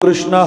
कृष्ण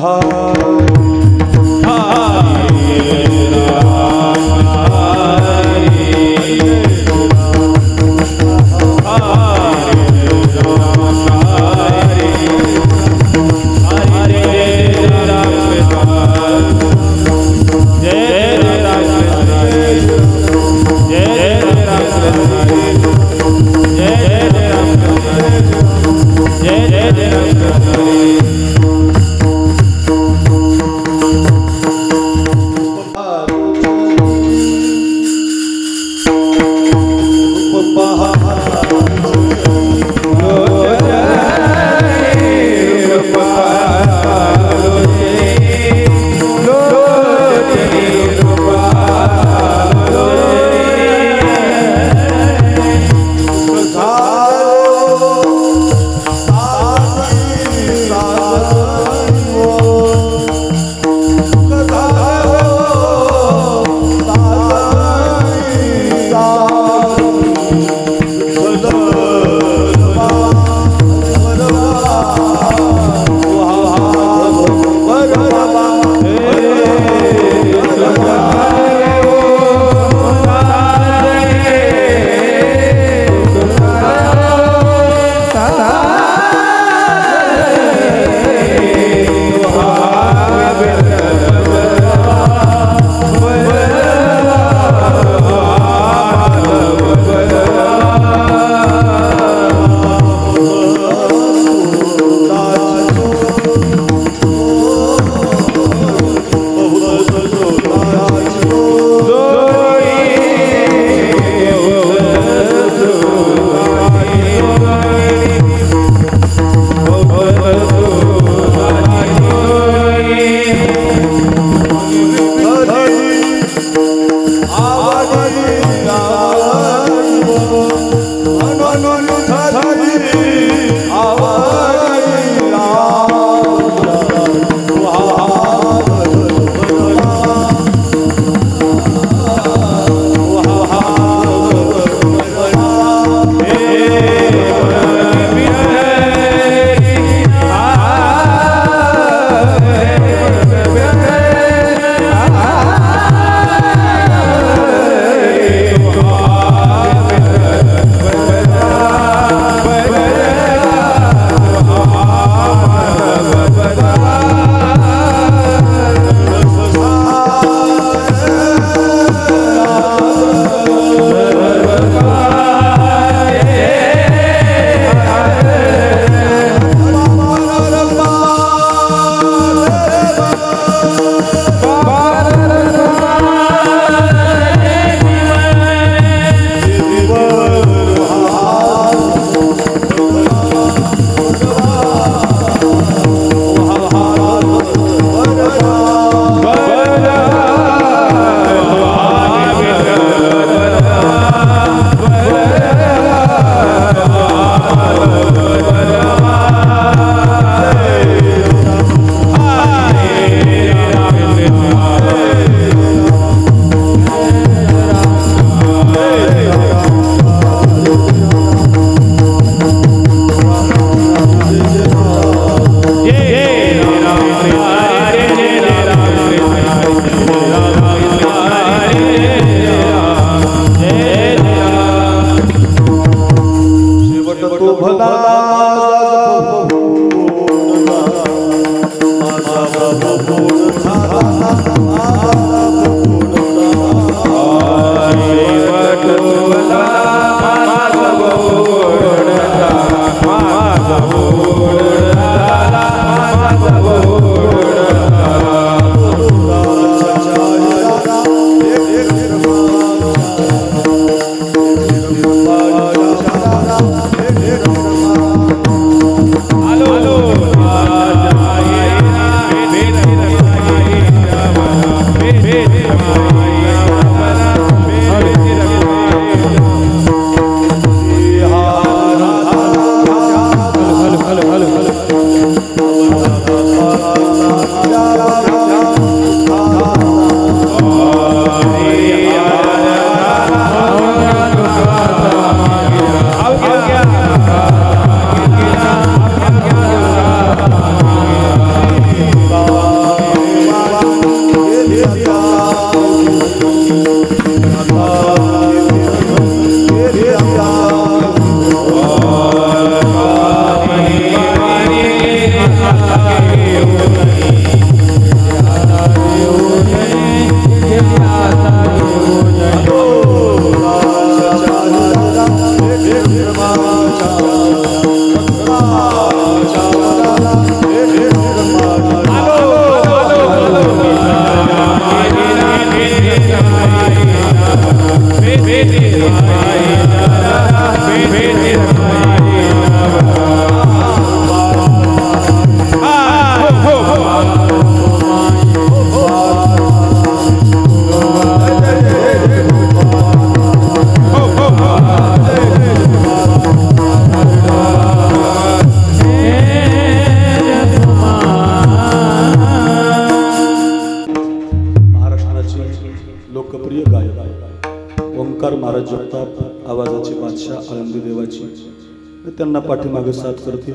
ओंकार महाराज जगताप आवाजाचे बादशाह आळंदी देवाची त्यांना पाठीमागे साथ करतील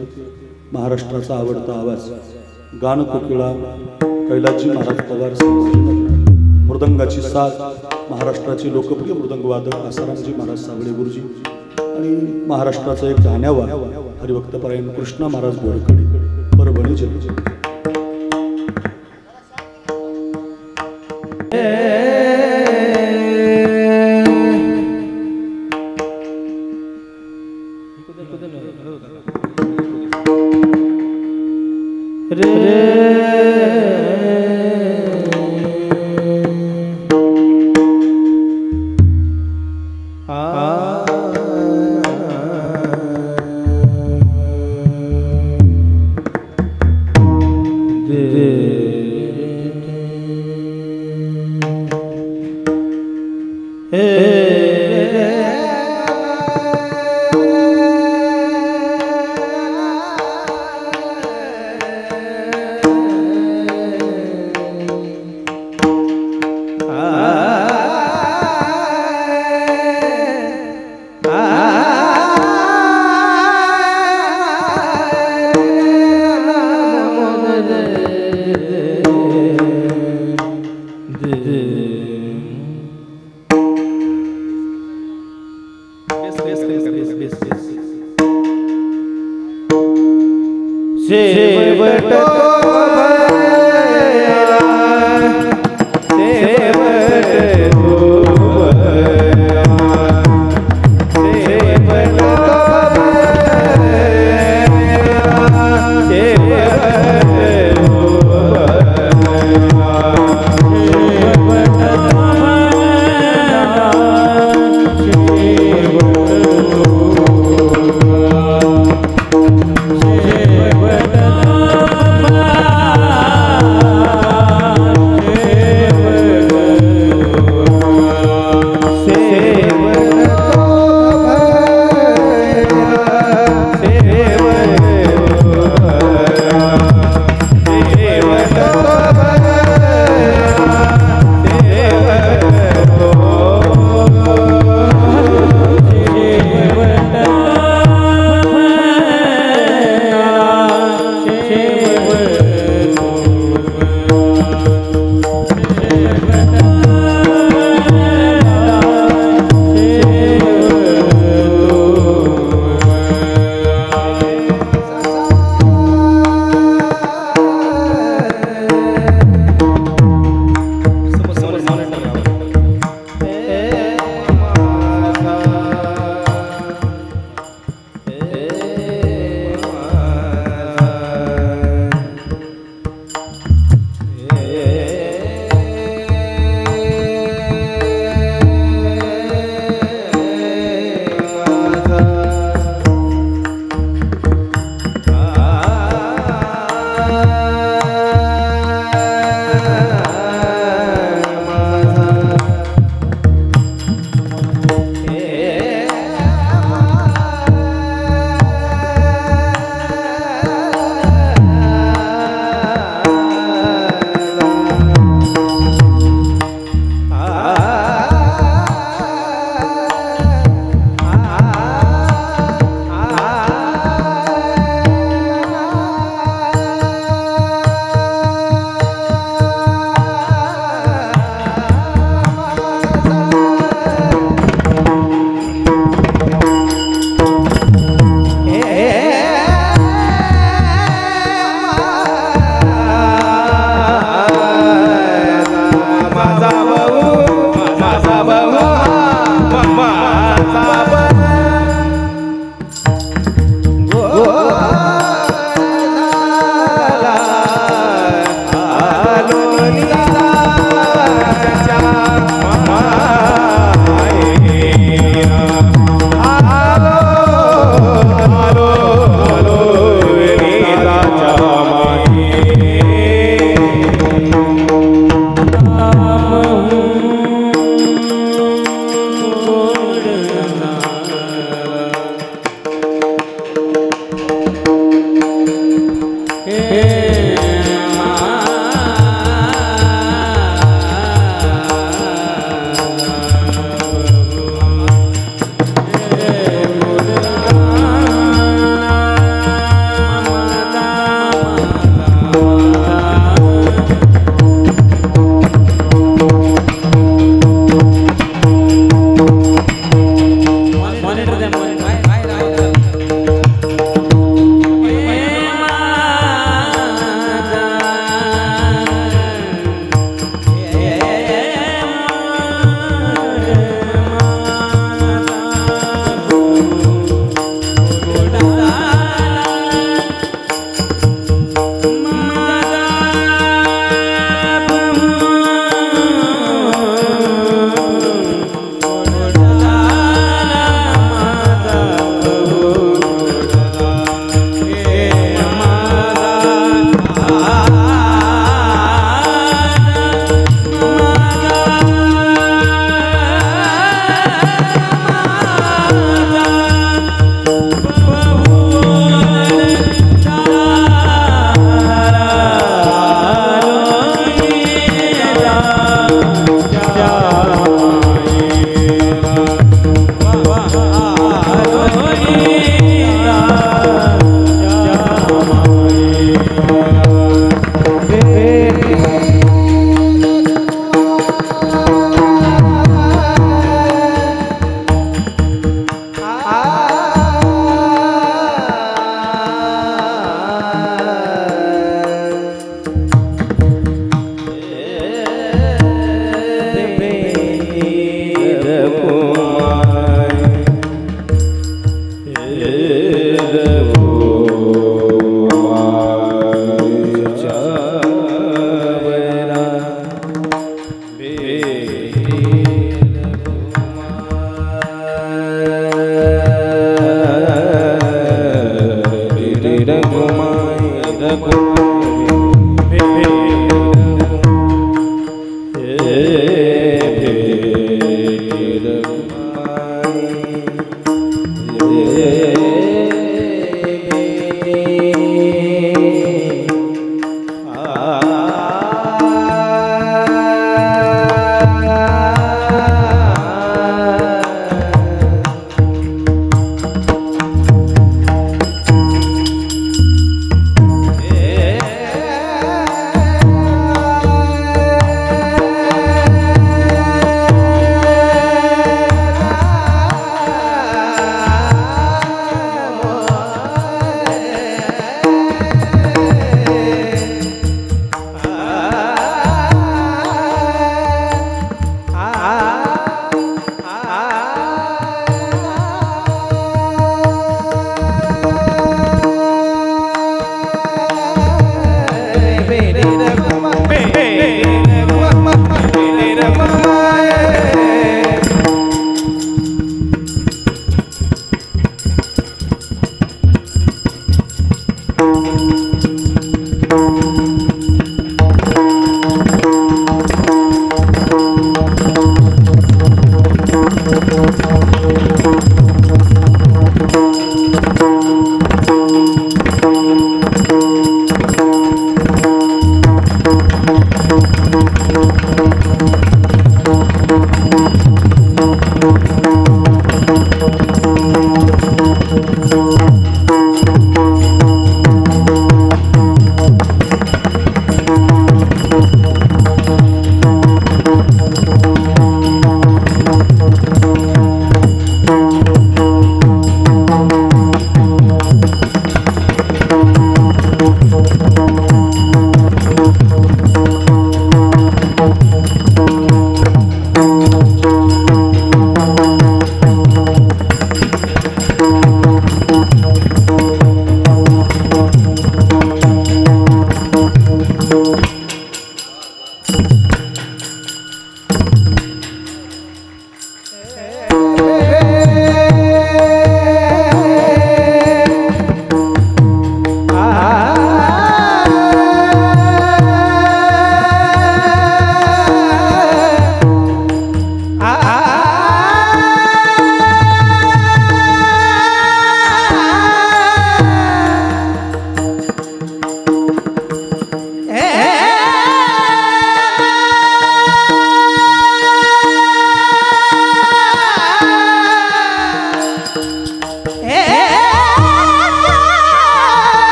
महाराष्ट्राचा आवडता आवाज गान कोकिळा कैलासजी महाराज पवार मृदंगाची साथ महाराष्ट्राचे लोकप्रिय मृदंगवादक आसारामजी महाराज साबळे गुरुजी आणि महाराष्ट्राचा एक जाण्यावा हरिभक्तपरायण कृष्णा महाराज बोरकडे परभणी जिल्हा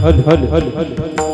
हल हल हल हल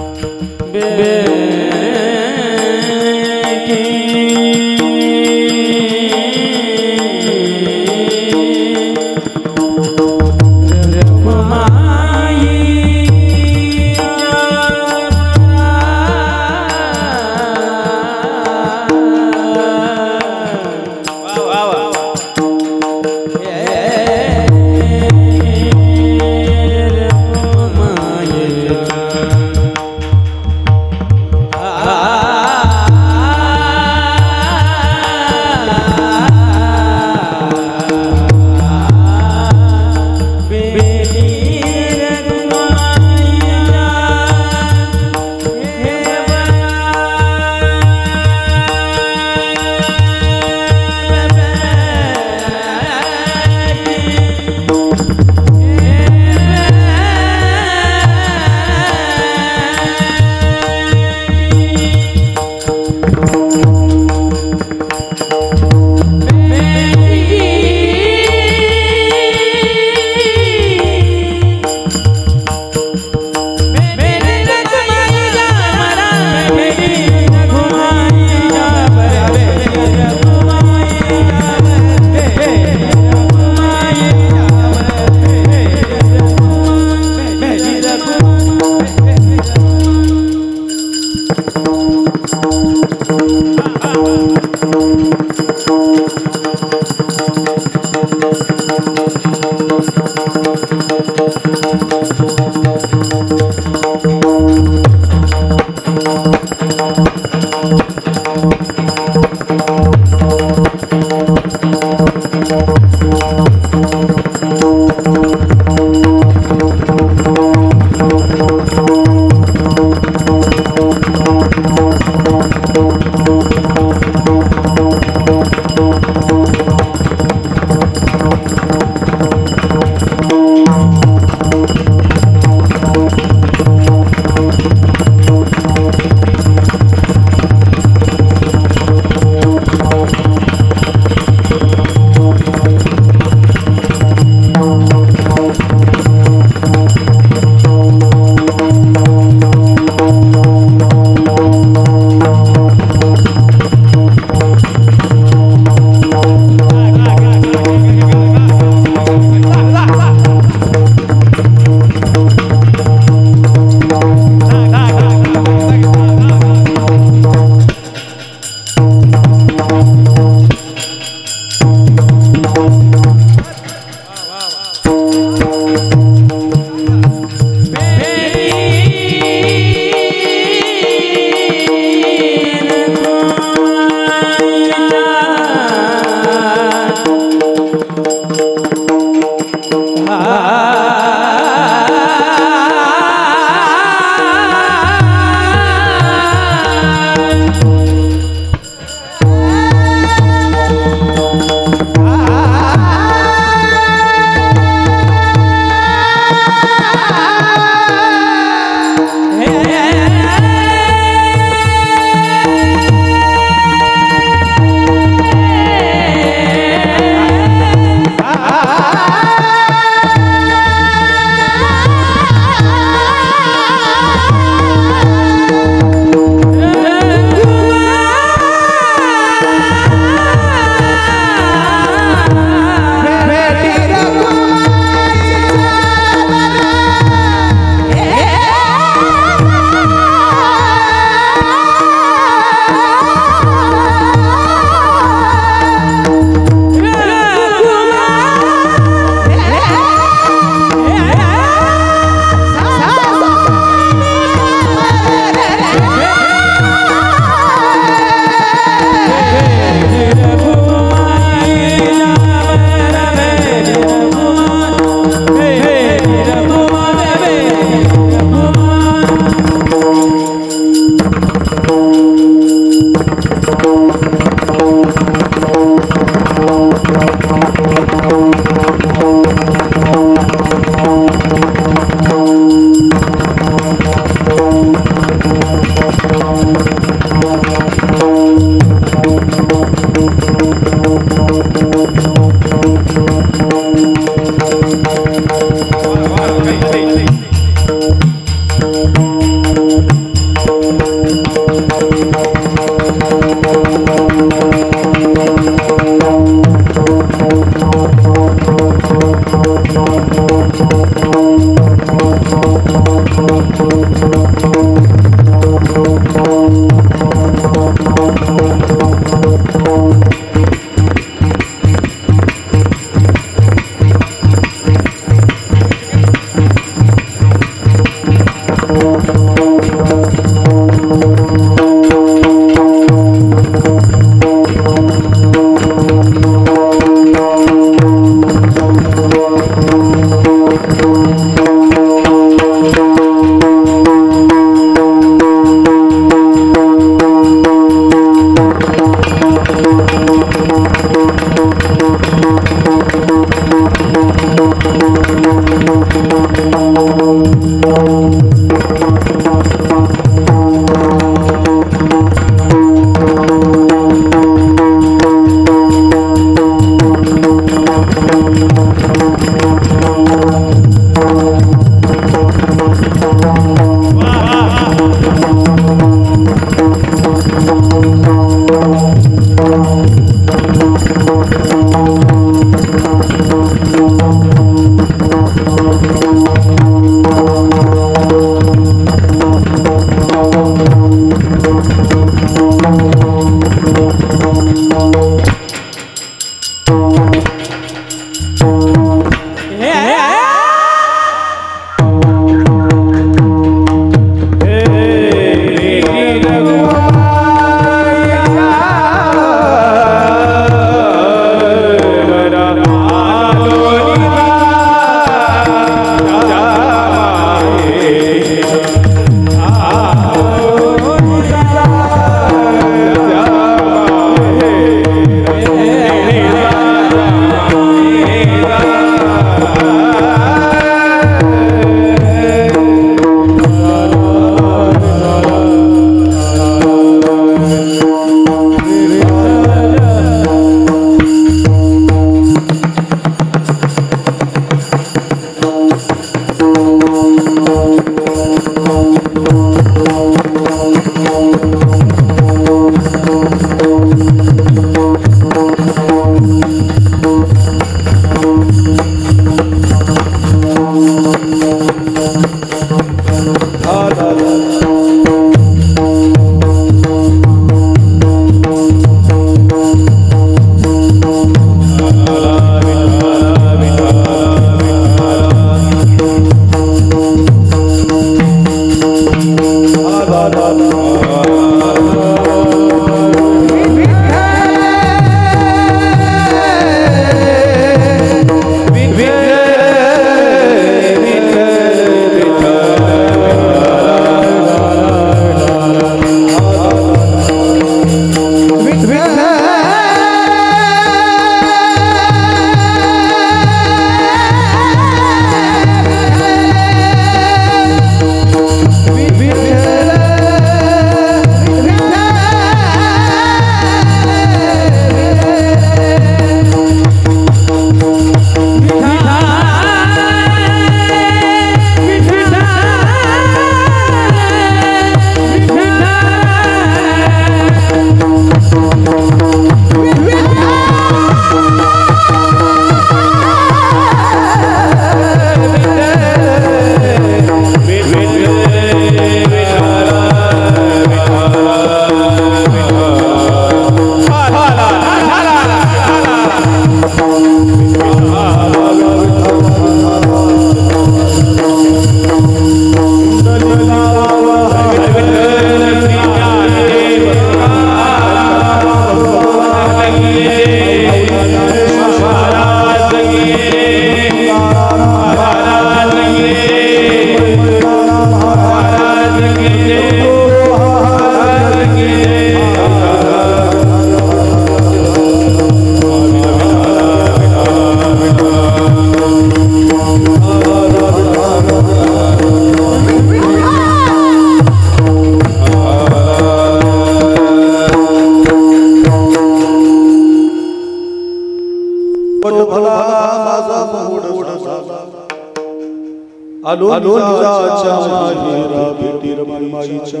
आलोजाच्या माहेरा भेटीर माईच्या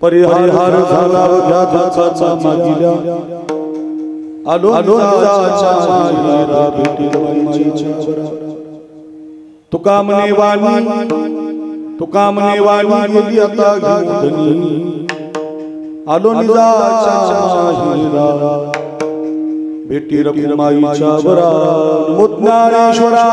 परिहार झाला व्याधाचा मागिल्या आलोजाच्या माहेरा भेटीर माईच्या तुका म्हणे वाणी गेली आता घेऊन आलोजाच्या माहेरा भेटी रकुमाईच्या वरा मुद्नारेश्वरा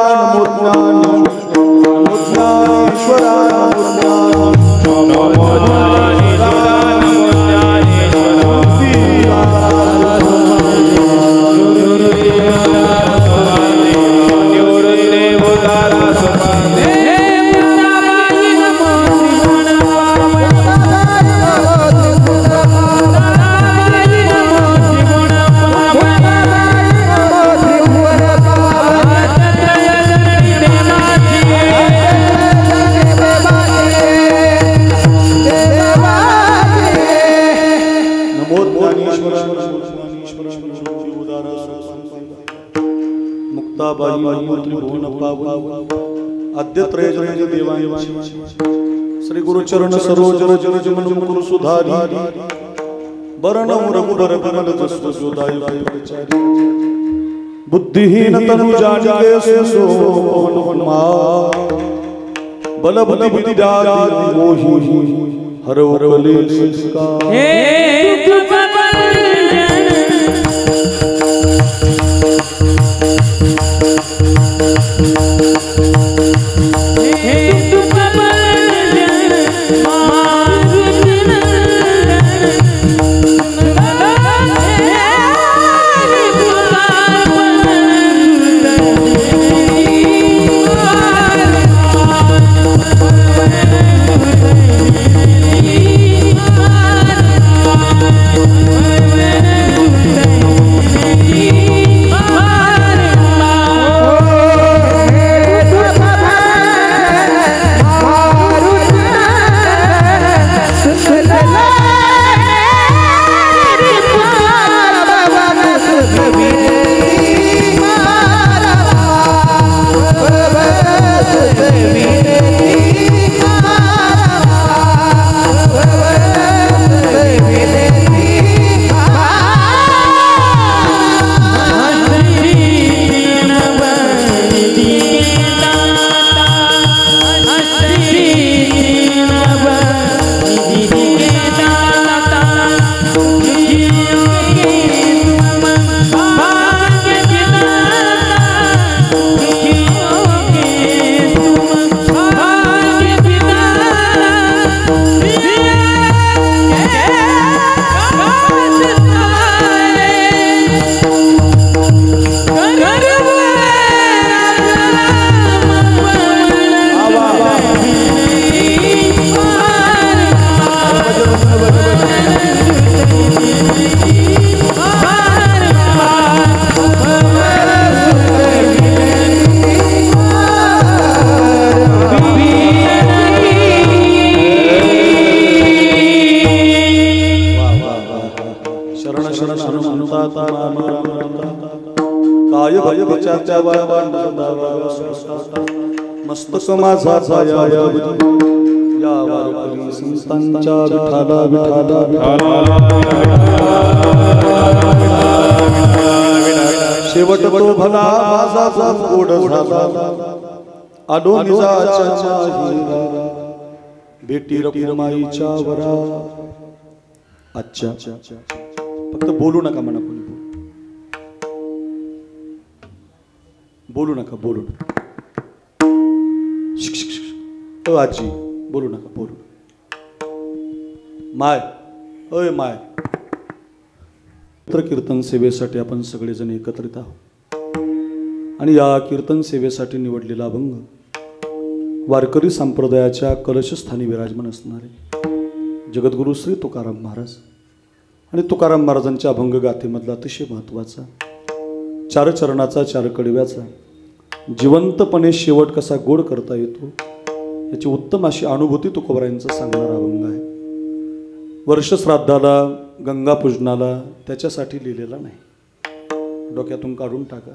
मुक्ताबाई त्रिभुवन पावन आद्य त्रयजन देवांची श्री गुरुचरण सरोज रज रज मन मुकुर सुधारी बरण रघुबर विमल जस जोदायु परिचारी बुद्धिहीन तनु जानिके सो हनुमा बल बुद्धि विद्या मोहि हरौ कलेश संस्कार मस्तक माझा छाया या वारकरी संतांच्या विठाला विठाला शेवट तो भला माझा गोड झाला आलो निजाच्या बेटी रकुमाईच्या वरा अच्छा फक्त बोलू नका म्हणा कोणी बोलू नका बोलू नका आजी बोलू नका बोलू माय अय माय कीर्तन सेवेसाठी आपण सगळेजण एकत्रित आहोत आणि या कीर्तन सेवेसाठी निवडलेला अभंग वारकरी संप्रदायाच्या कलशस्थानी विराजमान असणारे जगद्गुरु श्री तुकाराम महाराज आणि तुकाराम महाराजांच्या अभंग गाथेमधला अतिशय महत्त्वाचा चार चरणाचा चार कडव्याचा जिवंतपणे शेवट कसा गोड करता येतो याची उत्तम अशी अनुभूती तुकोबारायांचा सांगणारा अभंग आहे। वर्षश्राद्धाला गंगापूजनाला त्याच्यासाठी लिहिलेला नाही, डोक्यातून काढून टाका।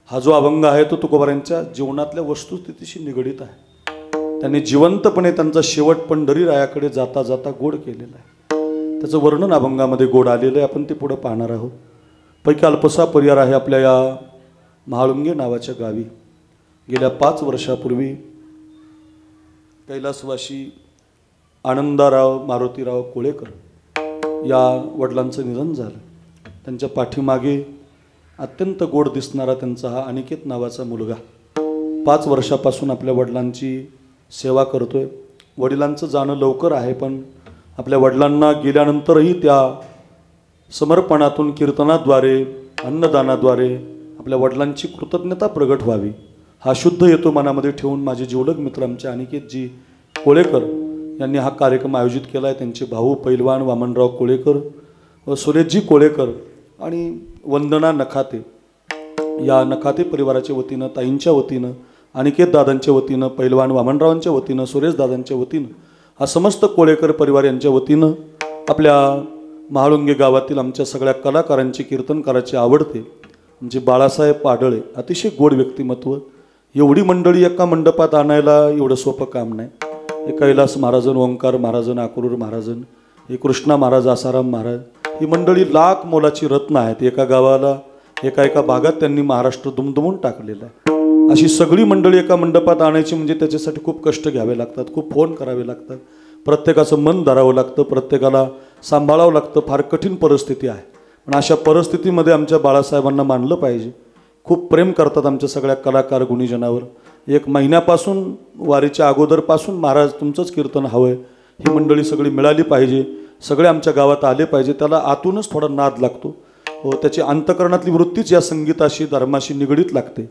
हा जो अभंग आहे तो तुकोबारायांच्या जीवनातल्या वस्तुस्थितीशी निगडित आहे। त्यांनी जिवंतपणे त्यांचा शेवट पंढरीरायाकडे जाता जाता गोड केलेला आहे। त्याचं वर्णन अभंगामध्ये गोड आलेलं आहे, आपण ते पुढे पाहणार आहोत। पैकी अल्पसा परिवार आहे आपल्या या महाळुंगे नावाच्या गावी। गेल्या 5 वर्षापूर्वी कैलासवासी आनंदाराव मारुतीराव कोळेकर या वडिलांचं निधन झालं। त्यांच्या पाठीमागे अत्यंत गोड दिसणारा त्यांचा हा अनिकेत नावाचा मुलगा 5 वर्षापासून आपल्या वडिलांची सेवा करतोय। वडिलांचं जाणं लवकर आहे, पण आपल्या वडिलांना गेल्यानंतरही त्या समर्पणातून कीर्तनाद्वारे अन्नदानाद्वारे आपल्या वडिलांची कृतज्ञता प्रगट व्हावी हा शुद्ध हेतू मनामध्ये ठेवून माझे जीवलग मित्र आमचे अनिकेतजी कोळेकर यांनी हा कार्यक्रम आयोजित केला आहे। त्यांचे भाऊ पैलवान वामनराव कोळेकर व सुरेशजी कोळेकर आणि वंदना नखाते या नखाते परिवाराच्या वतीनं, ताईंच्या वतीनं, अनिकेत दादांच्या वतीनं, पैलवान वामनरावांच्या वतीनं, सुरेश दादांच्या वतीनं, हा समस्त कोळेकर परिवार यांच्या वतीनं आपल्या महाळुंगे गावातील आमच्या सगळ्या कलाकारांची कीर्तनकाराची आवडते म्हणजे बाळासाहेब पाडळे, अतिशय गोड व्यक्तिमत्व. एवढी मंडळी एका मंडपात आणायला एवढं सोपं काम नाही. हे कैलास महाराजन, ओंकार महाराजन, अक्रूर महाराजन, हे कृष्णा महाराज, आसाराम महाराज, ही मंडळी लाख मोलाची रत्न आहेत. एका गावाला एका भागात त्यांनी महाराष्ट्र दुमदुमून टाकलेला आहे. अशी सगळी मंडळी एका मंडपात आणायची म्हणजे त्याच्यासाठी खूप कष्ट घ्यावे लागतात, खूप फोन करावे लागतात, प्रत्येकाचं मन धरावं लागतं, प्रत्येकाला सांभाळावं लागतं. फार कठीण परिस्थिती आहे. पण अशा परिस्थितीमध्ये आमच्या बाळासाहेबांना मानलं पाहिजे. खूप प्रेम करतात आमच्या सगळ्या कलाकार गुणीजनावर. 1 महिन्यापासून, वारीच्या अगोदरपासून महाराज तुमचंच कीर्तन हवं आहे, ही मंडळी सगळी मिळाली पाहिजे, सगळे आमच्या गावात आले पाहिजे. त्याला आतूनच थोडा नाद लागतो. त्याची अंतकरणातली वृत्तीच या संगीताशी, धर्माशी निगडीत लागते.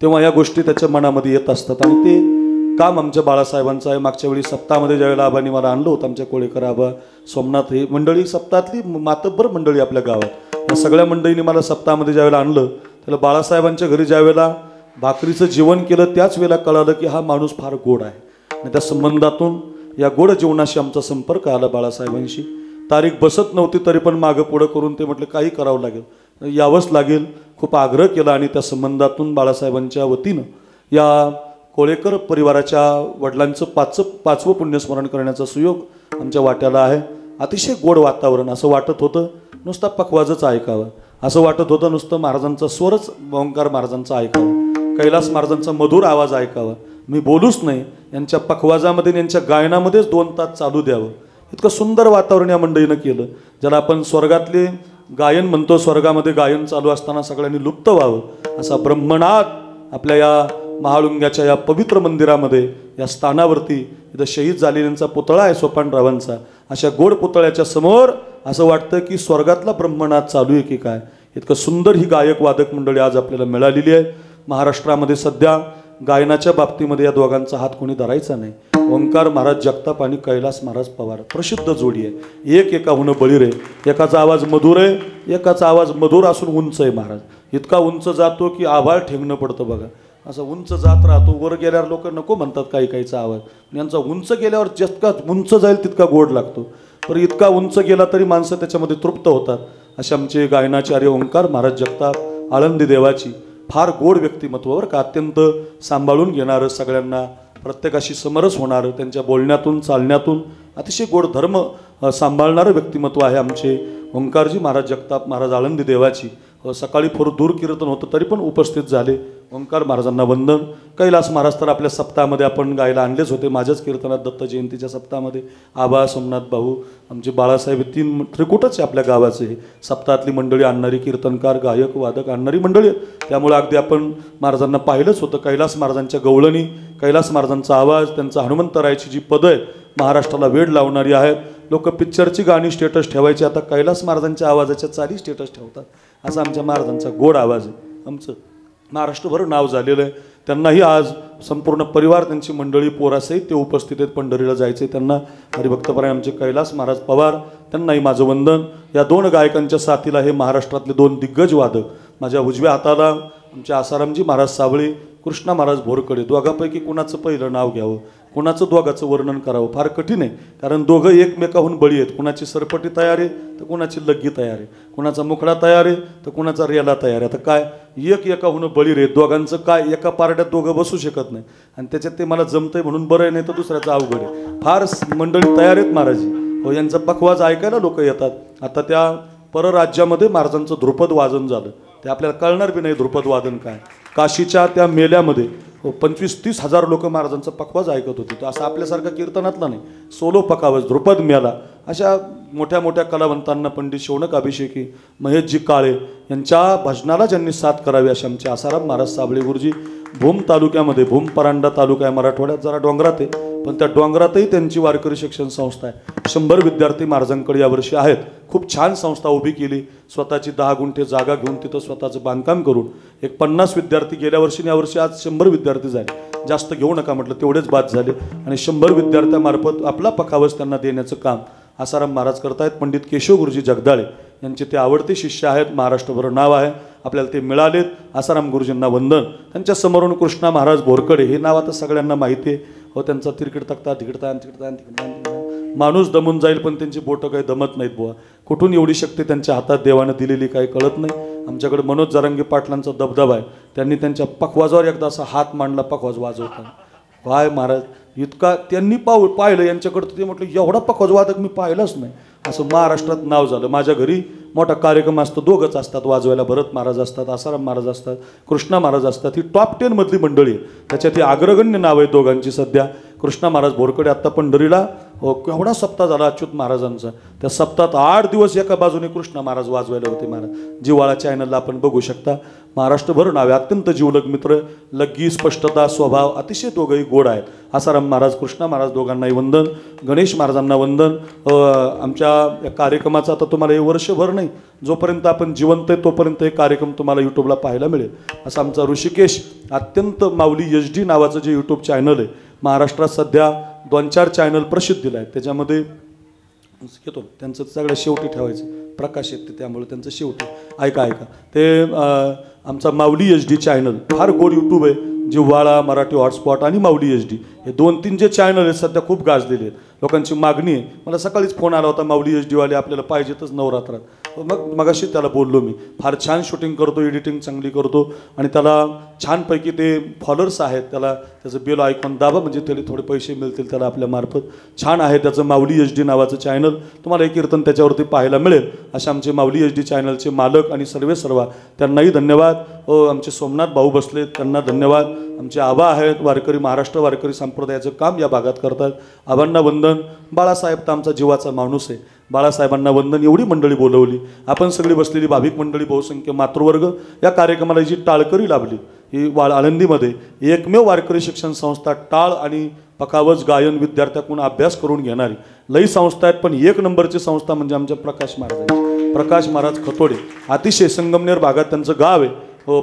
तेव्हा या गोष्टी त्याच्या मनामध्ये येत असतात आणि ते काम आमच्या बाळासाहेबांचं आहे. मागच्या वेळी सप्ताहामध्ये ज्यावेळेला आबांनी मला आणलं होतं, आमच्या कोळेकर आबा, सोमनाथ, हे मंडळी सप्ताहातली मातब्बर मंडळी आपल्या गावात, या सगळ्या मंडळींनी मला सप्ताहामध्ये ज्यावेळेला आणलं, त्याला बाळासाहेबांच्या घरी ज्यावेळेला भाकरीचं जेवण केलं त्याच वेळेला कळालं की हा माणूस फार गोड आहे. आणि त्या संबंधातून या गोड जेवणाशी आमचा संपर्क आला बाळासाहेबांशी. तारीख बसत नव्हती तरी पण मागं पुढं करून ते म्हटलं काही करावं लागेल, यावंच लागेल. खूप आग्रह केला आणि त्या संबंधातून बाळासाहेबांच्या वतीनं या कोळेकर परिवाराच्या वडिलांचं पाचवं पुण्यस्मरण करण्याचा सुयोग आमच्या वाट्याला आहे. अतिशय गोड वातावरण. असं वाटत होतं नुसता पखवाजच ऐकावं, असं वाटत होतं नुसतं महाराजांचा स्वरच, ओंकार महाराजांचा ऐकावं, कैलास महाराजांचा मधुर आवाज ऐकावा, मी बोलूच नाही, यांच्या पखवाजामध्ये, यांच्या गायनामध्येच 2 तास चालू द्यावं. इतकं सुंदर वातावरण या मंडळीनं केलं, ज्याला आपण स्वर्गातले गायन म्हणतो. स्वर्गामध्ये गायन चालू असताना सगळ्यांनी लुप्त व्हावं असा ब्रह्मनाद आपल्या या महाळुंग्याच्या या पवित्र मंदिरामध्ये, या स्थानावरती, इथं शहीद झालेल्यांचा पुतळा आहे सोपानरावांचा. अशा गोड पुतळ्याच्या समोर असं वाटतं की स्वर्गातला ब्रह्मनाद चालू आहे की काय. इतकं सुंदर ही गायक वादक मंडळी आज आपल्याला मिळालेली आहे. महाराष्ट्रामध्ये सध्या गायनाच्या बाबतीमध्ये या दोघांचा हात कोणी धरायचा नाही. ओंकार महाराज जगताप आणि कैलास महाराज पवार प्रसिद्ध जोडी आहे. एकाहून बळीर आहे. एकाचा आवाज मधुर आहे, एकाचा आवाज मधुर असून उंच आहे. महाराज इतका उंच जातो की आभाळ ठेंगणं पडतं बघा, असं उंच जात राहतो. वर गेल्यावर लोक नको म्हणतात काहीचा आवाज, यांचा उंच गेल्यावर जितका उंच जाईल तितका गोड लागतो. पण इतका उंच गेला तरी माणसं त्याच्यामध्ये तृप्त होतात. असे आमचे गायनाचार्य ओंकार महाराज जगताप, आळंदी देवाची फार गोड व्यक्तिमत्वावर का अत्यंत सांभाळून घेणारं, सगळ्यांना प्रत्येकाशी समरस होणारं, त्यांच्या बोलण्यातून चालण्यातून अतिशय गोड धर्म सांभाळणारं व्यक्तिमत्व आहे आमचे ओंकारजी महाराज जगताप महाराज आळंदी देवाची. सकाळी थोडं दूर कीर्तन होतं तरी पण उपस्थित झाले. ओंकार महाराजांना वंदन. कैलास महाराज तर आपल्या सप्ताहामध्ये आपण गायला आणलेच होते. माझ्याच कीर्तनात दत्त जयंतीच्या सप्ताहामध्ये आबा, सोमनाथ भाऊ, आमचे बाळासाहेब, 3 त्रिकुटच आहे आपल्या गावाचे. हे सप्ताहातली मंडळी आणणारी, कीर्तनकार, गायक, वादक आणणारी मंडळी. त्यामुळे अगदी आपण महाराजांना पाहिलंच होतं. कैलास महाराजांच्या गवळणी, कैलास महाराजांचा आवाज, त्यांचा हनुमंतरायाची जी पदं आहेत महाराष्ट्राला वेड लावणारी आहेत. लोक पिक्चरची गाणी स्टेटस ठेवायची, आता कैलास महाराजांच्या आवाजाच्या चाली स्टेटस ठेवतात. असा आमच्या महाराजांचा गोड आवाज आहे. आमचं महाराष्ट्रभर नाव झालेलं आहे. त्यांनाही आज संपूर्ण परिवार, त्यांची मंडळी, पोरासहित ते उपस्थित आहेत. पंढरीला जायचे त्यांना. हरिभक्तपरायण आमचे कैलास महाराज पवार, त्यांनाही माझं वंदन. या 2 गायकांच्या साथीला हे महाराष्ट्रातले 2 दिग्गज वादक. माझ्या उजव्या हाताला आमचे आसारामजी महाराज साबळे, कृष्णा महाराज भोरकडे. दोघांपैकी कुणाचं पहिलं नाव घ्यावं, कुणाचं दोघाचं वर्णन करावं फार कठीण आहे. कारण दोघं एकमेकाहून बळी आहेत. कुणाची सरपटी तयार आहे तर कुणाची लग्गी तयार आहे, कुणाचा मुखडा तयार आहे तर कुणाचा रेला तयार आहे. आता काय एकाहून बळी रे, दोघांचं काय, एका पारड्यात दोघं बसू शकत नाही. आणि त्याच्यात ते मला जमतंय म्हणून बरं आहे, नाही तर दुसऱ्याचं अवघड आहे. फार मंडळी तयार आहेत महाराजी. हो, यांचा पखवाज ऐकायला लोक येतात. आता त्या परराज्यामध्ये महाराजांचं ध्रुपद वादन झालं, ते आपल्याला कळणार बी नाही ध्रुपद वादन काय. काशीच्या त्या मेल्यामध्ये 25-30 हजार लोक महाराजांचा पखवाज ऐकत होते. तर असं आपल्यासारखा कीर्तनातला नाही, सोलो पखावज, ध्रुपद मेला. अशा मोठ्या मोठ्या कलावंतांना, पंडित शौनक अभिषेकी, महेशजी काळे यांच्या भजनाला ज्यांनी साथ करावी असे आमचे आसाराम महाराज साबळे गुरुजी. भूम तालुक्यामध्ये, भूम परांडा तालुका आहे मराठवाड्यात, जरा डोंगरात आहे, पण त्या डोंगरातही त्यांची वारकरी शिक्षण संस्था आहे. 100 विद्यार्थी महाराजांकडे यावर्षी आहेत. खूप छान संस्था उभी केली. स्वतःची 10 गुंठे जागा घेऊन तिथं स्वतःचं बांधकाम करून 50 विद्यार्थी गेल्या वर्षी, यावर्षी आज 100 विद्यार्थी झाले. जास्त घेऊ नका म्हटलं, तेवढेच बाद झाले. आणि 100 विद्यार्थ्यांमार्फत आपला पखावज त्यांना देण्याचं काम आसाराम महाराज करतायत. पंडित केशव गुरुजी जगदाळे यांचे ते आवडते शिष्य आहेत. महाराष्ट्रभर नाव आहे, आपल्याला ते मिळालेत. आसाराम गुरुजींना वंदन. त्यांच्या समोरून कृष्णा महाराज भोरकडे, हे नाव आता सगळ्यांना माहिती आहे. हो, त्यांचा तिरकीड तक्ता, तिकडता माणूस दमून जाईल पण त्यांची बोटं काही दमत नाहीत बुवा. कुठून एवढी शक्ती त्यांच्या हातात देवानं दिलेली काही कळत नाही. आमच्याकडे मनोज जरांगे पाटलांचा दबदबा आहे. त्यांनी त्यांच्या पखवाजावर एकदा असा हात मांडला पखवाज वाजवताना. काय महाराज इतका त्यांनी पाहिलं यांच्याकडं, ते म्हटलं एवढा पखवाज वादक मी पाहिलंच नाही. असं महाराष्ट्रात नाव झालं. माझ्या घरी मोठा कार्यक्रम असतो, दोघंच असतात वाजवायला, भरत महाराज असतात, आसाराम महाराज असतात, कृष्णा महाराज असतात. ही टॉप 10 मधली मंडळी आहे. त्याच्यात ही अग्रगण्य नाव आहे दोघांची सध्या. कृष्णा महाराज भोरकडे आत्ता पंढरीला केवढा सप्ताह झाला अच्युत महाराजांचा. त्या सप्ताहात 8 दिवस एका बाजूने कृष्णा महाराज वाजवायला होते महाराज. जिव्हाळा चॅनलला आपण बघू शकता. महाराष्ट्रभर नावे, अत्यंत जीवलग मित्र, लग्गी, स्पष्टता, स्वभाव अतिशय दोघंही गोड आहेत. आसाराम महाराज, कृष्णा महाराज दोघांनाही वंदन, गणेश महाराजांना वंदन. आमच्या या कार्यक्रमाचा आता तुम्हाला हे वर्षभर नाही, जोपर्यंत आपण जिवंत आहे तोपर्यंत हे कार्यक्रम तुम्हाला यूट्यूबला पाहायला मिळेल. असं आमचा ऋषिकेश अत्यंत माऊली HD नावाचं जे यूट्यूब चॅनल आहे, महाराष्ट्रात सध्या 2-4 चॅनल प्रसिद्धीला आहेत. त्याच्यामध्ये घेतो त्यांचं सगळं शेवटी ठेवायचं, प्रकाश येते त्यामुळे त्यांचं शेवटी ऐका ते आमचा माऊली HD चॅनल फार गोड यूट्यूब आहे. जिव्हाळा, मराठी हॉटस्पॉट आणि माऊली HD हे 2-3 जे चॅनल आहेत सध्या खूप गाजलेले आहेत. लोकांची मागणी आहे. मला सकाळीच फोन आला होता, माऊली HD वाले आपल्याला पाहिजेतच नवरात्रात. मगाशी त्याला बोललो मी, फार छान शूटिंग करतो, एडिटिंग चांगली करतो आणि त्याला छानपैकी ते फॉलोअर्स आहेत. त्याचं बेल आयकॉन दाबा म्हणजे त्याला थोडे पैसे मिळतील त्याला आपल्यामार्फत. छान आहे त्याचं माऊली HD नावाचं चॅनल. तुम्हाला एक कीर्तन त्याच्यावरती पाहायला मिळेल. असे आमचे माऊली HD चॅनलचे मालक आणि सर्व त्यांनाही धन्यवाद. आमचे सोमनाथ भाऊ बसले, त्यांना धन्यवाद. आमचे आबा आहेत वारकरी, महाराष्ट्र वारकरी संप्रदायाचं काम या भागात करतात. आबांना वंदन. बाळासाहेब तर आमचा जीवाचा माणूस आहे. बाळासाहेबांना वंदन. एवढी मंडळी बोलवली, आपण सगळी बसलेली भाविक मंडळी, बहुसंख्य मातृवर्ग. या कार्यक्रमाला जी टाळकरी लाभली ही आळंदीमध्ये एकमेव वारकरी शिक्षण संस्था टाळ आणि पखावज गायन विद्यार्थ्याकडून अभ्यास करून घेणारी लई संस्था आहेत. पण 1 नंबरची संस्था म्हणजे आमच्या प्रकाश महाराज. प्रकाश महाराज खतोडे, अतिशय संगमनेर भागात त्यांचं गाव आहे.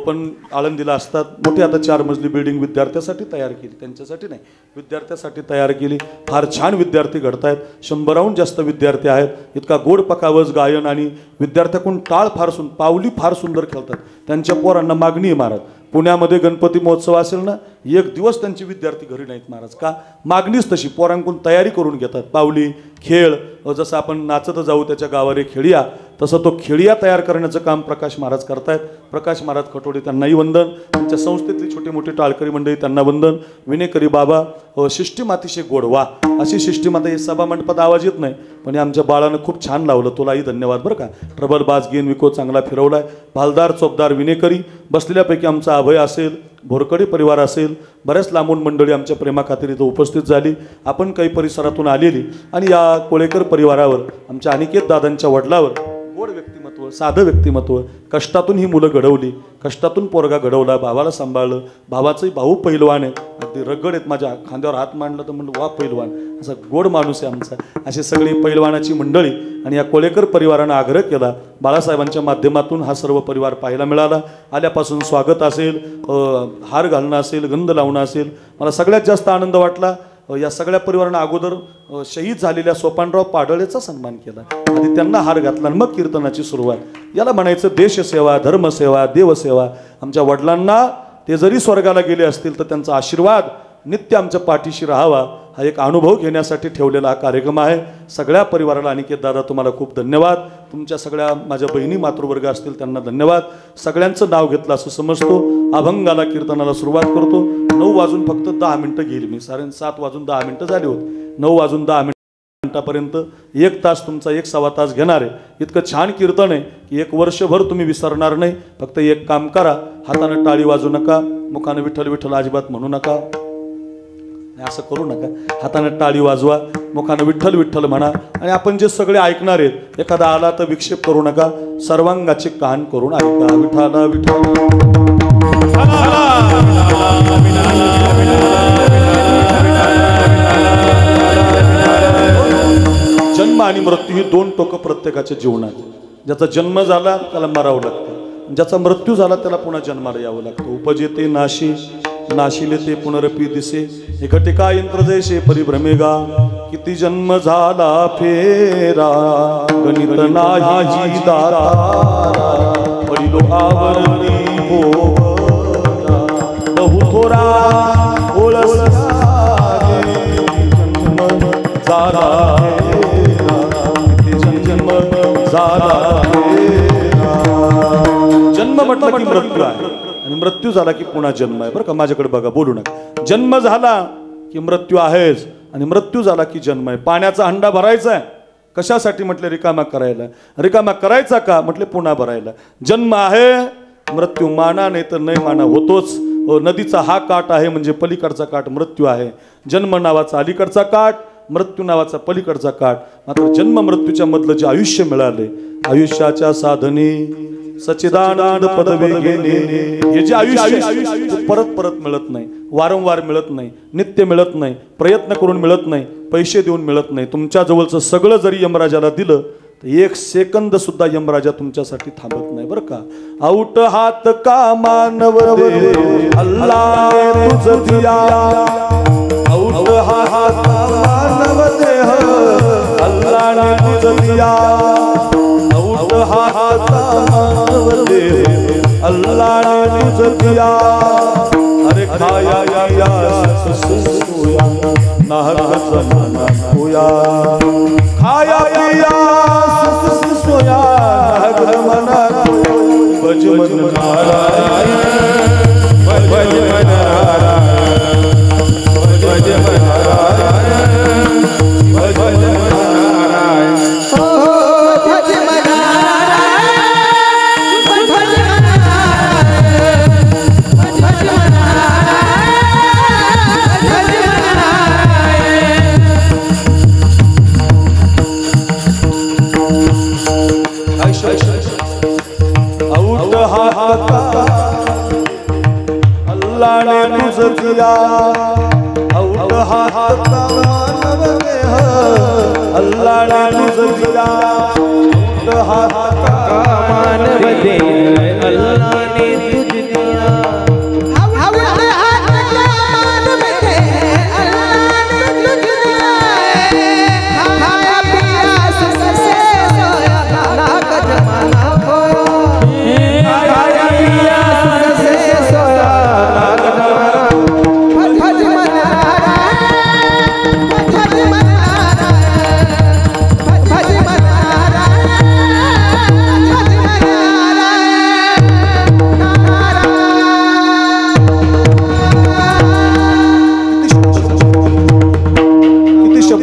पण आळंदीला असतात. मोठी आता 4 मजली बिल्डिंग विद्यार्थ्यासाठी तयार केली, त्यांच्यासाठी नाही, विद्यार्थ्यासाठी तयार केली. फार छान विद्यार्थी घडत आहेत. 100हून जास्त विद्यार्थी आहेत. इतका गोड पखावज गायन आणि विद्यार्थ्याकडून टाळ फार पावली फार सुंदर खेळतात. त्यांच्या पोरांना मागणी आहे महाराज. पुण्यामध्ये गणपती महोत्सव असेल ना, 1 दिवस त्यांचे विद्यार्थी घरी नाहीत महाराज. का? मागणीच तशी. पोरांकडून तयारी करून घेतात. पावली खेळ, जसं आपण नाचत जाऊ त्याच्या गावारे खेळिया, तसं तो खेळिया तयार करण्याचं काम प्रकाश महाराज करतायत. प्रकाश महाराज खटोडे त्यांनाही वंदन. त्यांच्या संस्थेतली छोटी मोठी टाळकरी मंडळी त्यांना वंदन. विनेकरी बाबा, सिस्टीम अतिशय गोडवा. अशी सिस्टीम आता हे सभा मंडपात आवाज येत नाही, पण आमच्या बाळानं खूप छान लावलं. तुलाही धन्यवाद बरं का. ट्रबल बाज गेन विको चांगला फिरवलाय. भालदार चोपदार विनेकरी. बसलेल्यापैकी आमचा अभय असेल, भोरकडे परिवार असेल, बऱ्याच लांबून मंडळी आमच्या प्रेमाखातीर इथं उपस्थित झाली. आपण काही परिसरातून आलेली आणि या कोळेकर परिवारावर, आमच्या अनिकेत दादांच्या वडिलावर गोड व्यक्तिमत्व, साधं व्यक्तिमत्व, कष्टातून ही मुलं घडवली, कष्टातून पोरगा घडवला, भावाला सांभाळलं. भावाचंही भाऊ पैलवान आहे, अगदी रगड आहेत. माझ्या खांद्यावर हात मांडला तर म्हणलं वा पैलवान, असा गोड माणूस आहे आमचा. अशी सगळी पैलवानाची मंडळी आणि या कोळेकर परिवारानं आग्रह केला. बाळासाहेबांच्या माध्यमातून हा सर्व परिवार पाहायला मिळाला. आल्यापासून स्वागत असेल, हार घालणं असेल, गंध लावणं असेल. मला सगळ्यात जास्त आनंद वाटला या सगळ्या परिवारानं अगोदर शहीद झालेल्या सोपानराव पाडळेचा सन्मान केला. आधी त्यांना हार घातला आणि मग कीर्तनाची सुरुवात. याला म्हणायचं देशसेवा, धर्मसेवा, देवसेवा. आमच्या वडिलांना ते जरी स्वर्गाला गेले असतील तर त्यांचा आशीर्वाद नित्य आमच्या पाठीशी राहावा, हा एक अनुभव घेण्यासाठी ठेवलेला हा कार्यक्रम आहे. सगळ्या परिवाराला अनिकेत दादा तुम्हाला खूप धन्यवाद. तुमच्या सगळ्या माझ्या बहिणी मातृवर्ग असतील त्यांना धन्यवाद. सगळ्यांचं नाव घेतलं असं समजतो. अभंगाला कीर्तनाला सुरुवात करतो. 9 वाजून फक्त 10 मिनिटं गेली. मी साधारण 7 वाजून 10 मिनिटं झाली होती. 9 वाजून 10 मिनिटापर्यंत 1 तास तुमचा 1-1.25 तास घेणार आहे. इतकं छान कीर्तन आहे की 1 वर्षभर तुम्ही विसरणार नाही. फक्त एक काम करा, हातानं टाळी वाजू नका, मुखानं विठ्ठल विठ्ठल अजिबात म्हणू नका, असं करू नका. हाताने टाळी वाजवा, मुखानं विठ्ठल विठ्ठल म्हणा आणि आपण जे सगळे ऐकणार आहेत, एखादा आला तर विक्षेप करू नका, सर्वांगाचे कान करून ऐका. विठ्ठला विठ्ठल. जन्म आणि मृत्यू ही 2 टोकं प्रत्येकाच्या जीवनात. ज्याचा जन्म झाला त्याला मरावं लागतं, ज्याचा मृत्यू झाला त्याला पुन्हा जन्माला यावं लागतं. उपजेते नाशी, नाशिले ते पुनरपी दिसे, एकटिका यंत्र जैसे परिभ्रमेगा. किती जन्म झाला फेरा, गणित नाही दारा, पडिलो आवरती भोवरा. बहु थोरा ओळस जन्म झाला म्हटलं की मृत्यू आहे आणि मृत्यू झाला की पुन्हा जन्म आहे. बरं का, माझ्याकडे बघा, बोलू नका. जन्म झाला की मृत्यू आहेच आणि मृत्यू झाला की जन्म आहे. पाण्याचा हंडा भरायचा आहे, कशासाठी म्हटले? रिकामा करायला. रिकामा करायचा का? म्हटले पुन्हा भरायला. जन्म आहे, मृत्यू माना नाही तर नाही माना होतोच. नदीचा हा काठ आहे म्हणजे पलीकडचा काठ मृत्यू आहे. जन्म नावाचा अलीकडचा काठ, मृत्यू नावाचा पलीकडचा काठ. मात्र जन्म मृत्यूच्या मधलं जे आयुष्य मिळाले, आयुष्याच्या साधने सच्चिदानंद पदवी घेणे, हे जे आयुष्य परत परत मिळत नाही, वारंवार मिळत नाही, नित्य मिळत नाही, प्रयत्न करून मिळत नाही, पैसे देऊन मिळत नाही. तुमच्या जवळचं सगळं जरी यमराजाला दिलं तर 1 सेकंद सुद्धा यमराजा तुमच्यासाठी थांबत नाही. बरं का. आऊट हात का मानव दे अल्लाह तुझ दिया, आऊट हात का मानव दे अल्लाह ने तुझ दिया, आऊट हात का मानव दे अल्लाह ने तुझ दिया. अरे खाया या सोया नाहक जमाना होया, खाया पिया सोया नाहक जमाना होया. भज मन नारायण, भज मन नारायण, भज मन नारायण, भज मन नारायण. भज मन नारायण, भज मन नारायण, भज मन आऊट हात अल्लाह ने तुझ दिया, आऊट हात का मानव दे अल्लाह ने तुझ दिया, आऊट हात का मानव दे अल्लाह ने तुझ दिया.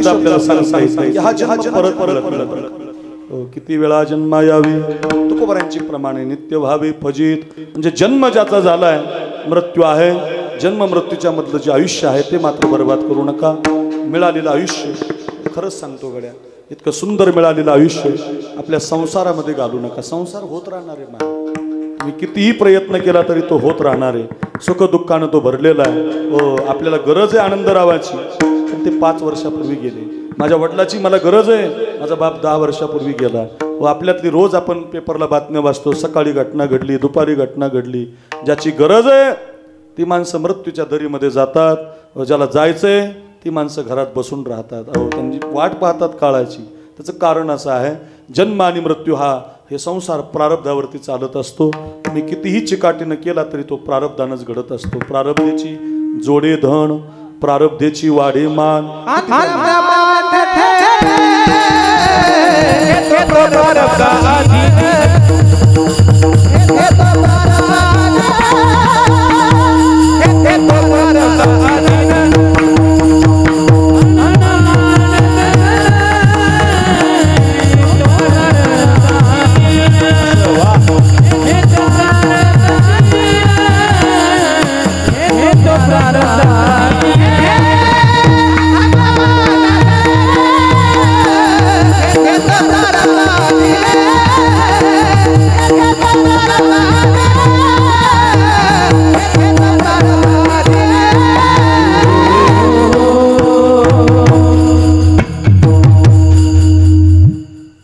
आपल्याला सांगता येईल की हा जन्म परत परत मिळत. किती वेळा जन्मा यावी तुकोबरांची प्रमाणे नित्य व्हावे फजित. म्हणजे जन्म ज्याचा झालाय मृत्यू आहे, जन्म मृत्यूच्या मधलं जे आयुष्य आहे ते मात्र बर्बाद करू नका. मिळालेलं आयुष्य खरंच सांगतो गड्या, इतकं सुंदर मिळालेलं आयुष्य आपल्या संसारामध्ये घालू नका. संसार होत राहणार आहे मा, तुम्ही कितीही प्रयत्न केला तरी तो होत राहणार आहे. सुख दुःखानं तो भरलेला आहे. आपल्याला गरज आहे आनंदरावाची, पण ते 5 वर्षापूर्वी गेले. माझ्या वडिलाची मला गरज आहे, माझा बाप 10 वर्षापूर्वी गेला. व आपल्यातली रोज आपण पेपरला बातम्या वाचतो, सकाळी घटना घडली, दुपारी घटना घडली. ज्याची गरज आहे ती माणसं मृत्यूच्या दरीमध्ये जातात, व ज्याला जायचंय ती माणसं घरात बसून राहतात. त्यांची वाट पाहतात काळाची. त्याचं कारण असं आहे, जन्म आणि मृत्यू हे संसार प्रारब्धावरती चालत असतो. तुम्ही कितीही चिकाटीनं केला तरी तो प्रारब्धानच घडत असतो. प्रारब्धेची जोडे धन, प्रारब्धेची वाढे मान.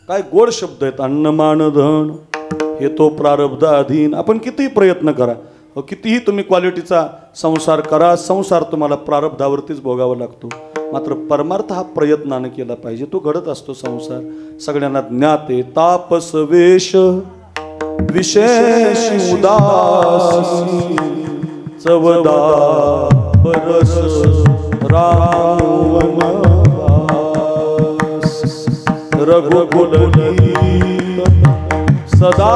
काय गोड शब्द आहेत. अन्न मान धन हे तो प्रारब्ध अधीन. आपण कितीही प्रयत्न करा, कितीही तुम्ही क्वालिटीचा संसार करा, संसार तुम्हाला प्रारब्धावरतीच भोगावा लागतो. मात्र परमार्थ हा प्रयत्नाने केला पाहिजे, तो घडत असतो संसार. सगळ्यांना ज्ञात आहे. तापस वेश विशेष उदासी, चवदा बरस राम रघुकुल सदा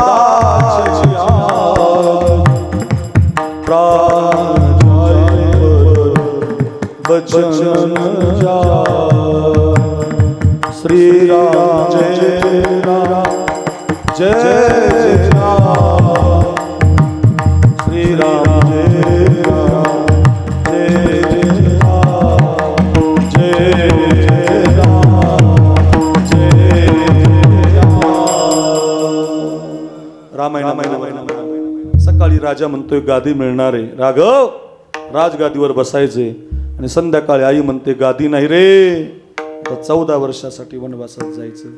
सकाळी राजा म्हणतोय गादी मिळणार आहे, राघव राजगादीवर बसायचे, आणि संध्याकाळी आई म्हणते गादी नाही रे, आता 14 वर्षासाठी वनवासात जायचं.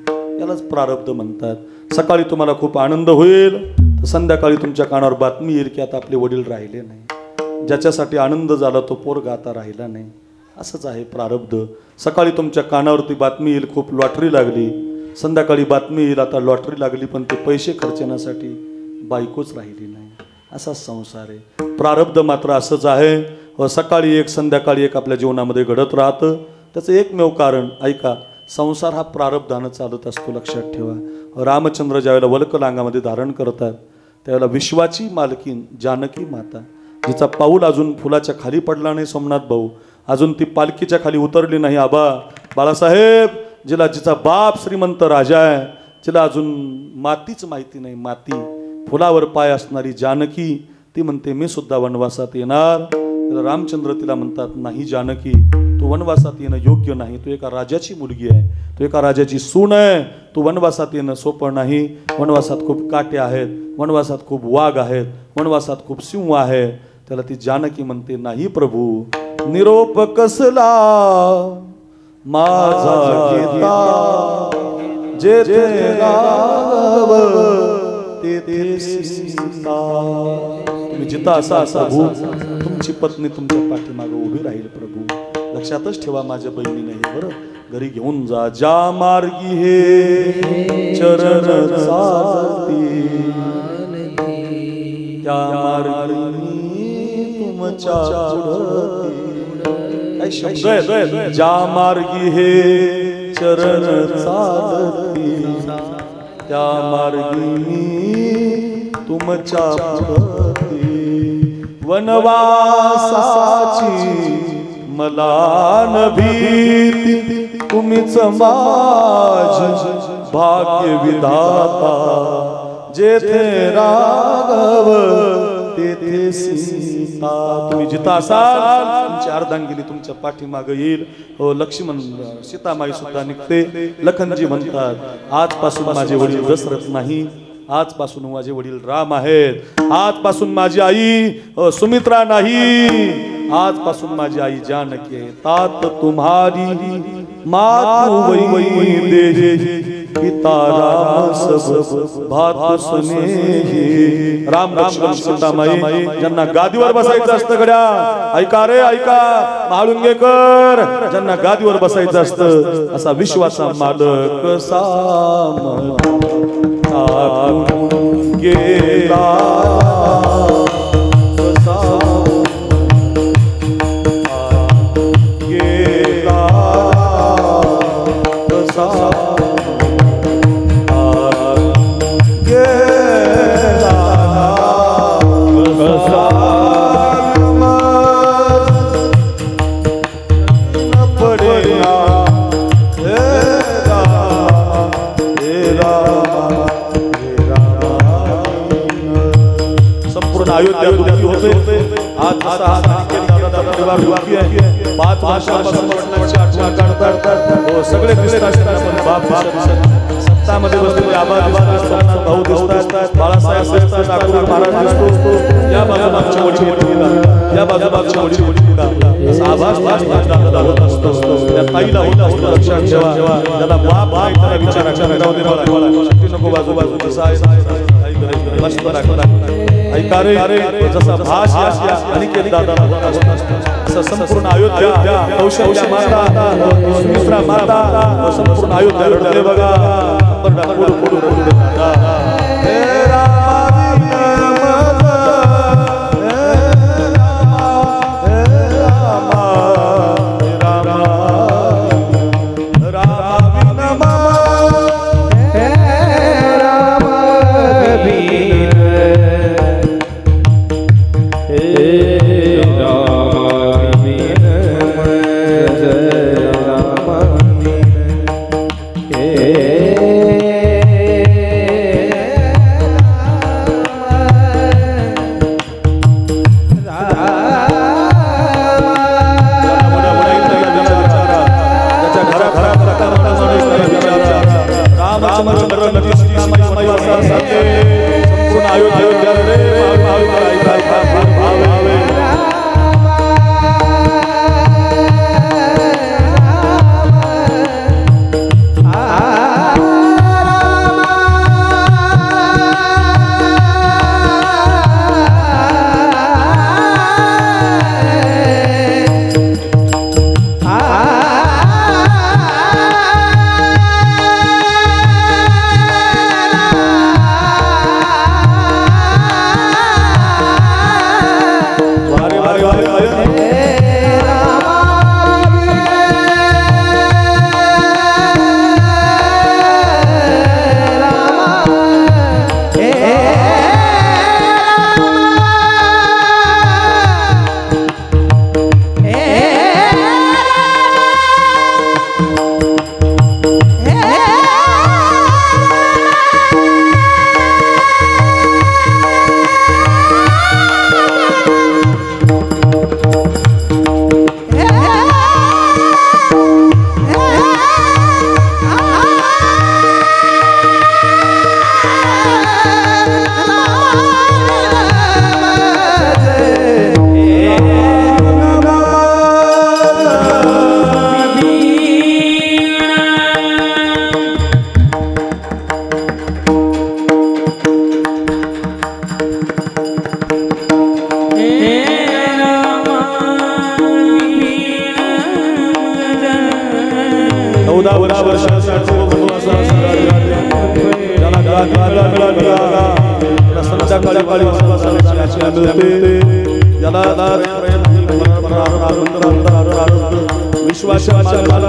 यालाच प्रारब्ध म्हणतात. सकाळी तुम्हाला खूप आनंद होईल, तर संध्याकाळी तुमच्या कानावर बातमी येईल की आता आपले वडील राहिले नाही. ज्याच्यासाठी आनंद झाला तो पोरगा आता राहिला नाही. असंच आहे प्रारब्ध. सकाळी तुमच्या कानावरती बातमी येईल खूप लॉटरी लागली, संध्याकाळी बातमी येईल आता लॉटरी लागली पण ते पैसे खर्चण्यासाठी बायकोच राहिली नाही. असा संसार आहे. प्रारब्ध मात्र असंच आहे. सकाळी एक संध्याकाळी एक आपल्या जीवनामध्ये घडत राहतं. त्याचं एकमेव कारण ऐका, संसार हा प्रारब्धानं चालत असतो, लक्षात ठेवा. रामचंद्र ज्यावेळेला वल्कलांगामध्ये धारण करतात त्यावेळेला विश्वाची मालकीन जानकी माता, जिचा पाऊल अजून फुलाच्या खाली पडला नाही सोमनाथ भाऊ, अजून ती पालखीच्या खाली उतरली नाही आबा बाळासाहेब, जिचा बाप श्रीमंत राजा आहे, जिला अजून मातीच माहिती नाही, माती फुलावर पाय असणारी जानकी, ती म्हणते मी सुद्धा वनवासात येणार. रामचंद्र तिला म्हणतात नाही जानकी, तू वनवासात येणं योग्य नाही, तू एका राजाची मुलगी आहे, तू एका राजाची सून आहे, तू वनवासात येणं सोपं नाही. वनवासात खूप काटे आहेत, वनवासात खूप वाघ आहेत, वनवासात खूप सिंह आहे. त्याला ती जानकी म्हणते नाही प्रभू, निरोप कसला माझा घेता, जेथे राघव तेथे सीता. तुम्ही जिथं असा प्रभू, तुमची पत्नी तुमच्या पाठीमागे उभी राहील प्रभू. लक्षातच ठेवा माझ्या बहिणी नाही बरं, घरी घेऊन जा. ज्या मार्गी हे चरण चालती, त्या मार्गी तुमच्या काय शब्द आहे, ज्या मार्गी हे चरण चालती, त्या मार्गी तुमच्या वनवासाची मला न भीती, तुम्हीच माझी भाग्य विधाता, जेथे राघव तेथे सीता. तुम्ही जिथं असाल तुमची अर्धांगिनी तुमच्या पाठीमागे येईल. हो लक्ष्मण सीतामाई सुद्धा निघते. लखनजी म्हणतात आजपासून माझे वडील दशरथ नाही, आजपासून माझे वडील राम आहेत, आजपासून माझी आई सुमित्रा नाही, आजपासून माझी आई जानकी आहे. तात तुम्हारी मातु वै देही, पिता राम सब भात स्नेही. राम लक्ष्मण सीतामाई ज्यांना गादीवर बसायचं असतं, गड्या ऐका रे ऐका महाळुंगेकर, ज्यांना गादीवर बसायचं असतं असा विश्वासा मालक साम गेला. अयोध्या दुखी होते. आज परिवार दुखी आहे. 5 वर्षांपासून वडिलांची आठवण काढतात. हो सगळे दिसतात, बाप सत्तामध्ये बसलेले आबा दिसतात, भाऊ दिसतात, बाळासाहेब दिसतात, नागपूर महाराज दिसतो. या बाजूला आमच्या वडील, या बाजूला आमच्या वडील, असा आभास होत असतो. त्या ताईला होत असतो. लक्षात ठेवा, त्याला बाप आहे त्याला विचारा शक्ती नको बाजू बाजू कसं आहे मस्त ऐका रे, जसा भाष अनिकेत दादा असं संपूर्ण अयोध्या कौशल्या माता, सुमित्रा माता, संपूर्ण अयोध्या रडले बघा. वर्षासाठी ज्याला गाथा मिळाला संध्याकाळी वनवासाची मिळते ज्याला विश्वाच्या माला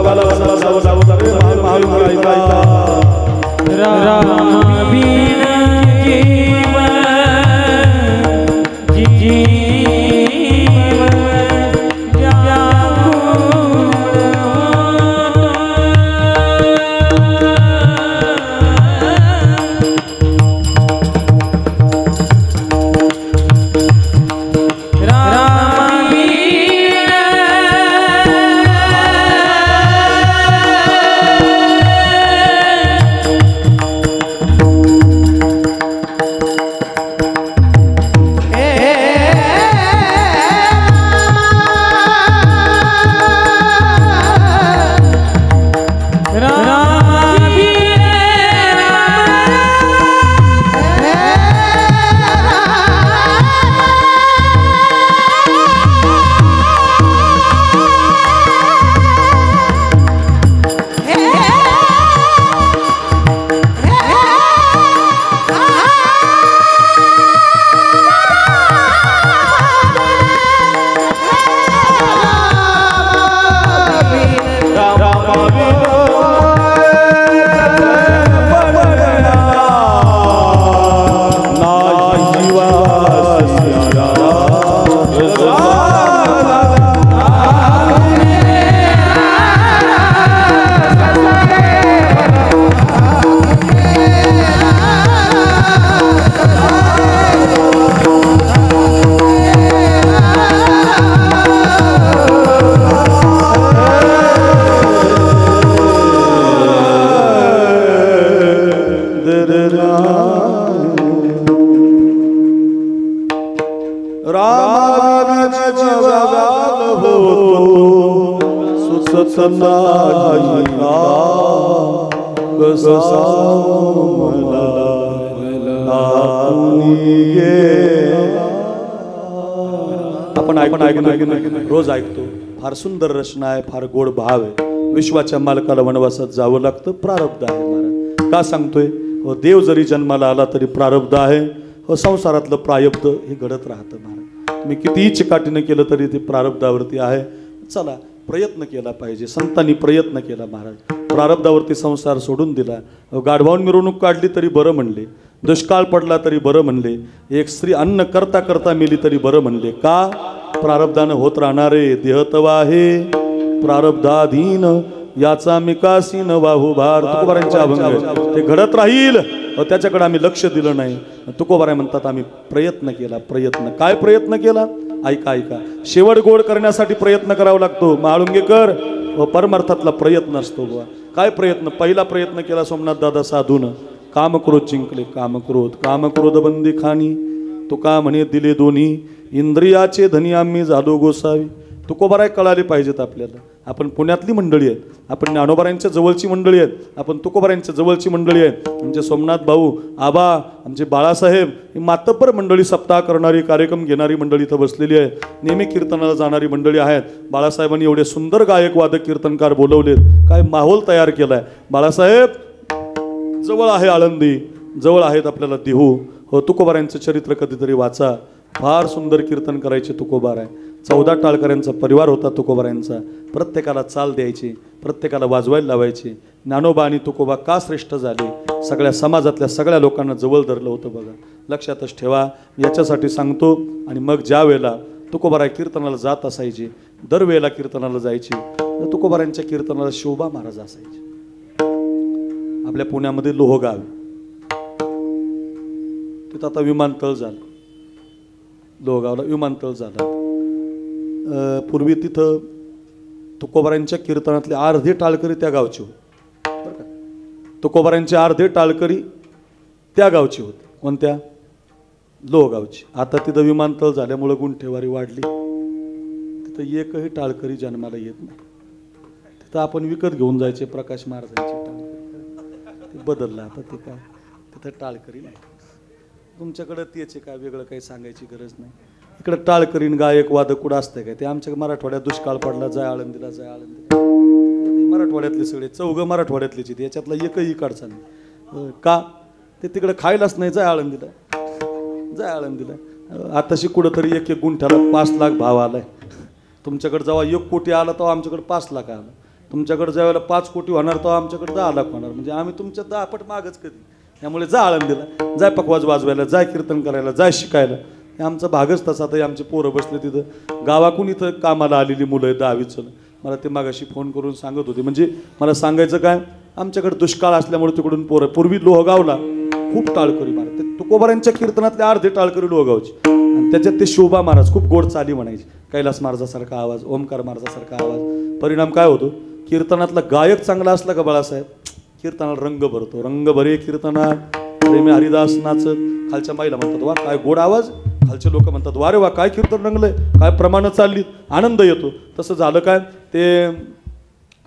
आपण रोज ऐकतो फार सुंदर रचना आहे फार गोड भाव आहे विश्वाच्या मालकाला वनवासात जावं लागतं प्रारब्ध आहे महाराज का सांगतोय देव जरी जन्माला आला तरी प्रारब्ध आहे संसारातलं प्रारब्ध हे घडत राहतं महाराज मी कितीही चिकाटीनं केलं तरी ते प्रारब्धावरती आहे चला प्रयत्न केला पाहिजे संतांनी प्रयत्न केला महाराज प्रारब्धावरती संसार सोडून दिला गाढवाहून मिरवणूक काढली तरी बरं म्हणले दुष्काळ पडला तरी बरं म्हणले एक स्त्री अन्न करता करता मेली तरी बरं म्हणले का प्रारब्धानं होत राहणारे देहतवा आहे प्रारब्धाधीन याचा मिकासी न वाहू भार तुकोबारांच्या अभंग ते घडत राहील त्याच्याकडे आम्ही लक्ष दिलं नाही तुकोबाराय म्हणतात आम्ही प्रयत्न केला प्रयत्न काय प्रयत्न केला ऐका ऐका शेवट गोड करण्यासाठी प्रयत्न करावा लागतो महाळुंगेकर व परमार्थातला प्रयत्न असतो बुवा काय प्रयत्न पहिला प्रयत्न केला सोमनाथ दादा साधून कामक्रोध जिंकले कामक्रोध बंदी खाणी तुका म्हणे दिले दोन्ही इंद्रियाचे धनी आम्ही झालो गोसावी तुकोबाराय कळाले पाहिजेत आपल्याला आपण पुण्यातली मंडळी आहेत आपण ज्ञानोबारायांच्या जवळची मंडळी आहेत आपण तुकोबारायांच्या जवळची मंडळी आहेत आमचे सोमनाथ भाऊ आबा आमचे बाळासाहेब ही मातब्बर मंडळी सप्ताह करणारी कार्यक्रम घेणारी मंडळी इथं बसलेली आहे नेहमी कीर्तनाला जाणारी मंडळी आहेत बाळासाहेबांनी एवढे सुंदर गायक वादक कीर्तनकार बोलवलेत काय माहोल तयार केलाय बाळासाहेब जवळ आहे आळंदी जवळ आहेत आपल्याला देहू हो तुकोबारायांचं चरित्र कधीतरी वाचा फार सुंदर कीर्तन करायचे तुकोबाराय 14 टाळकऱ्यांचा परिवार होता तुकोबारायांचा प्रत्येकाला चाल द्यायची प्रत्येकाला वाजवायला लावायची ज्ञानोबा आणि तुकोबा का श्रेष्ठ झाले सगळ्या समाजातल्या सगळ्या लोकांना जवळ धरलं होतं बघा लक्षातच ठेवा याच्यासाठी सांगतो आणि मग ज्या वेळेला तुकोबाराय कीर्तनाला जात असायची दरवेळेला कीर्तनाला जायची तर तुकोबारायांच्या कीर्तनाला शोभा महाराज असायचे आपल्या पुण्यामध्ये लोहगाव तिथं आता विमानतळ झालं लोहगावला विमानतळ झालं पूर्वी तिथं तुकोबारायांच्या कीर्तनातले अर्धे टाळकरी त्या गावचे होते बरं का तुकोबारायांचे अर्धे टाळकरी त्या गावची होते कोणत्या लोहगावची आता तिथं विमानतळ झाल्यामुळं गुंठेवारी वाढली तिथं एकही टाळकरी जन्माला येत नाही तिथं आपण विकत घेऊन जायचे प्रकाश महाराजांचे टाळकरी ते बदललं आता ते काय तिथं टाळकरी नाही तुमच्याकडं तेच काय वेगळं काही सांगायची गरज नाही इकडं टाळकरीन गायक वादक कुठं असतंय काय ते आमच्या मराठवाड्यात दुष्काळ पडला जाय आळंदीला मराठवाड्यातले सगळे चौघं मराठवाड्यातलेच आहेत, याच्यातला एकही इकडचा नाही. का ते तिकडे खायलाच नाही. जाय आळंदीला आताशी कुठंतरी एक गुंठ्याला 5 लाख भाव आलाय. तुमच्याकडे जेव्हा 1 कोटी आला तेव्हा आमच्याकडे 5 लाख आला. तुमच्याकडे ज्यावेळेला 5 कोटी होणार तेव्हा आमच्याकडे 10 लाख होणार. म्हणजे आम्ही तुमच्या 10 पट मागच कधी. त्यामुळे जा आळंदीला, जाय पकवाज वाजवायला, जाय कीर्तन करायला, जाय शिकायला. हे आमचा भागच तसा. तर आमचे पोरं बसले तिथं गावाकून इथं कामाला आलेली मुलं आहेत 10वीचं. मला ते मागाशी फोन करून सांगत होते. म्हणजे मला सांगायचं काय, आमच्याकडे दुष्काळ असल्यामुळे तिकडून पोरं, पूर्वी लोहगावला खूप टाळकरी महाराज, ते तुकोबारांच्या कीर्तनातले अर्धे टाळकरी लोहगावचे. आणि त्याच्यात ते शोभा महाराज खूप गोड चाली म्हणायचे. कैलास महाराजासारखा आवाज, ओमकार महाराजासारखा आवाज. परिणाम काय होतो, कीर्तनातला गायक चांगला असला का बाळासाहेब, कीर्तनाला रंग भरतो. रंग भरे कीर्तनात प्रेमी हरिदास नाचत. खालच्या माईला म्हणतात वा काय गोड आवाज, खालचे लोक म्हणतात वा रे वा काय कीर्तन रंगलंय, काय प्रमाणं चालली, आनंद येतो. तसं झालं काय, ते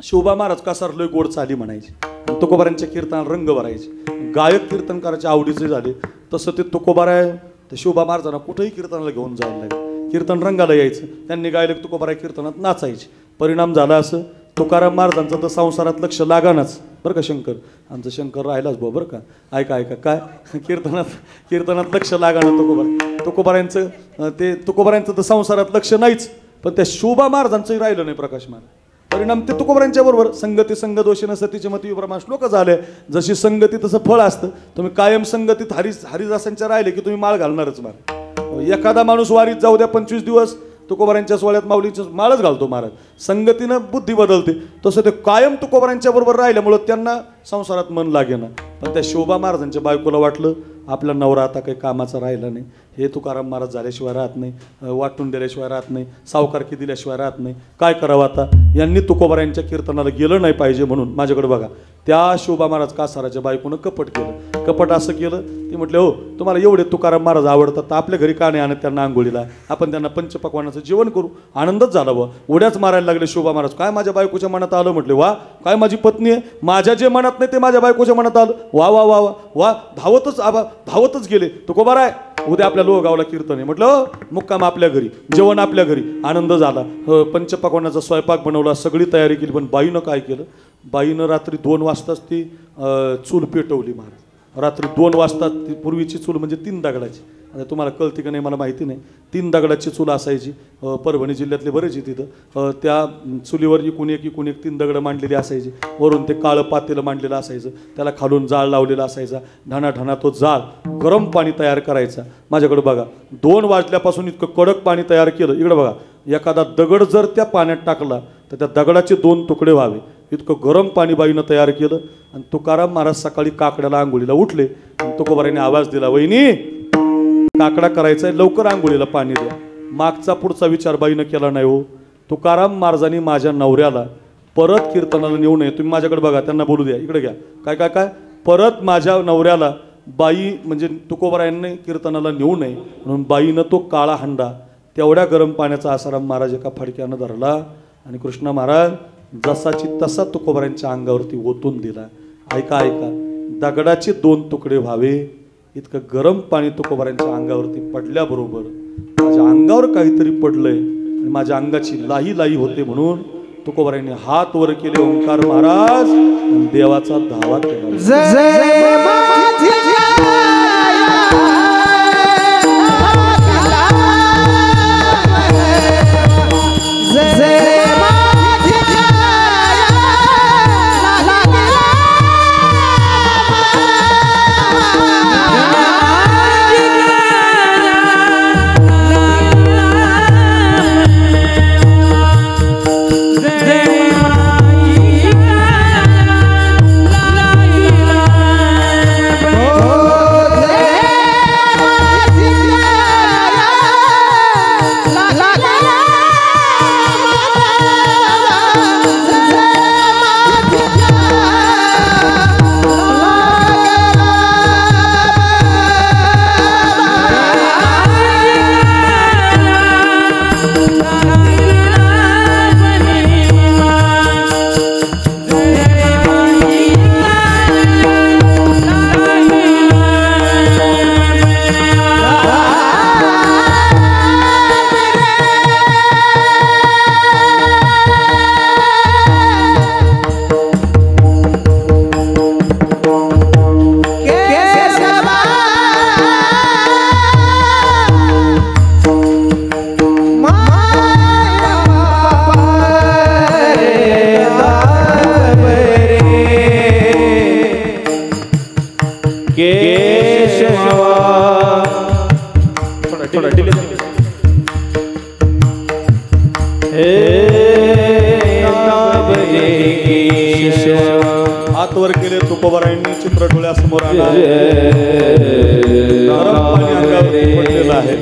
शोभा महाराज कासारलोय गोड चाली म्हणायचे. तुकोबारांच्या कीर्तनाला रंग भरायचे. गायक कीर्तनकाराच्या आवडीचे झाले. तसं ते तुकोबाराय ते शोभा महाराजांना कुठेही कीर्तनाला घेऊन जायला लागले. कीर्तन रंगाला यायचं. त्यांनी गायले तुकोबाराय कीर्तनात नाचायचे. परिणाम झाला असं, तुकाराम महाराजांचं तर संसारात लक्ष लागानाच बरं का. शंकर आमचं शंकर राहिलाच भाऊ बरं का. ऐका काय कीर्तनात लक्ष लागाना तुकोबारायांचं ते तुकोबारायांचं तर संसारात लक्ष नाहीच. पण त्या शोभा महाराजांचंही राहिलं नाही प्रकाश महाराज. परिणाम ते तुकोबारांच्या बरोबर संगती संग दोषीनं सतीचे मती विप्रमाण श्लोक झाले. जशी संगती तसं फळ असतं. तुम्ही कायम संगतीत हरिदासांच्या राहिले की तुम्ही माळ घालणारच महाराज. एखादा माणूस वारीत जाऊ द्या 25 दिवस, तुकोबारांच्या सोहळ्यात माऊलीच्या माळच घालतो महाराज. संगतीनं बुद्धी बदलते. तसं ते कायम तुकोबारांच्या बरोबर राहिल्यामुळं त्यांना संसारात मन लागेना. पण त्या शोभा महाराजांच्या बायकोला वाटलं आपला नवरा आता काही कामाचा राहिला नाही, हे तुकाराम महाराज झाल्याशिवाय राहत नाही, वाटून दिल्याशिवाय राहत नाही, सावकारकी दिल्याशिवाय राहत नाही, काय करावं आता. यांनी तुकोबारांच्या कीर्तनाला गेलं नाही पाहिजे म्हणून माझ्याकडे बघा त्या शोभा महाराज कासाराच्या बायकोनं कपट केलं. कपट असं केलं, ती म्हटले हो तुम्हाला एवढे तुकाराम महाराज आवडतात तर आपल्या घरी का नाही आणत त्यांना आंघोळीला, आपण त्यांना पंचपक्वानाचं जेवण करू. आनंदच झाला व उड्याच मारायला लागले शोभा महाराज. काय माझ्या बायकोच्या मनात आलं, म्हटले वा काय माझी पत्नी आहे, माझ्या जे मनात नाही ते माझ्या बायकोच्या मनात आलं. वा वा वा वा वा धावतच गेले. तुकोबाराय उद्या आपल्या लोहगावला कीर्तन आहे. म्हटलं मुक्काम आपल्या घरी, जेवण आपल्या घरी. आनंद झाला. पंचपक्वानाचा स्वयंपाक बनवला, सगळी तयारी केली. पण बाईनं काय केलं, बाईनं रात्री 2 वाजताच ती चूल पेटवली महाराज. रात्री 2 वाजता ती पूर्वीची चूल म्हणजे 3 दगडाची. आता तुम्हाला कळते का नाही मला माहिती नाही. 3 दगडाची चूल असायची. परभणी जिल्ह्यातले बरेच तिथं त्या चुलीवर इकून एक 3 दगडं मांडलेली असायची. वरून ते काळं पातेलं मांडलेलं असायचं. त्याला खालून जाळ लावलेला असायचा. ढाणा तो जाळ गरम पाणी तयार करायचा. माझ्याकडे बघा 2 वाजल्यापासून इतकं कडक पाणी तयार केलं. इकडे बघा एखादा दगड जर त्या पाण्यात टाकला तर त्या दगडाचे 2 तुकडे व्हावे इतकं गरम पाणी बाईनं तयार केलं. आणि तुकाराम महाराज सकाळी काकड्याला आंघोळीला उठले. तुकोबाराने आवाज दिला, वहिनी काकडा करायचा आहे, लवकर आंघोळीला पाणी द्या. मागचा पुढचा विचार बाईनं केला नाही हो. तुकाराम महाराजांनी माझ्या नवऱ्याला परत कीर्तनाला नेऊ नये. तुम्ही माझ्याकडे बघा, त्यांना बोलू द्या. इकडे घ्या. काय परत माझ्या नवऱ्याला बाई म्हणजे तुकोबारायांनी कीर्तनाला नेऊ नये म्हणून बाईनं तो काळा हंडा तेवढ्या गरम पाण्याचा आसाराम महाराज एका फडक्यानं धरला. आणि कृष्ण महाराज जसाची तसा तुकोबारांच्या अंगावरती ओतून दिला. ऐका दगडाचे 2 तुकडे व्हावे इतकं गरम पाणी तुकोबारांच्या अंगावरती पडल्याबरोबर माझ्या अंगावर काहीतरी पडलंय आणि माझ्या अंगाची लाही होते. म्हणून तुकोबारांनी हात वर केले, ओंकार महाराज, आणि देवाचा धावा केला. Oh डिले हात वर केले तुकोबारायांनी चित्र डोळ्यासमोर आला गरम पाणी अंगावर पडलेलं आहे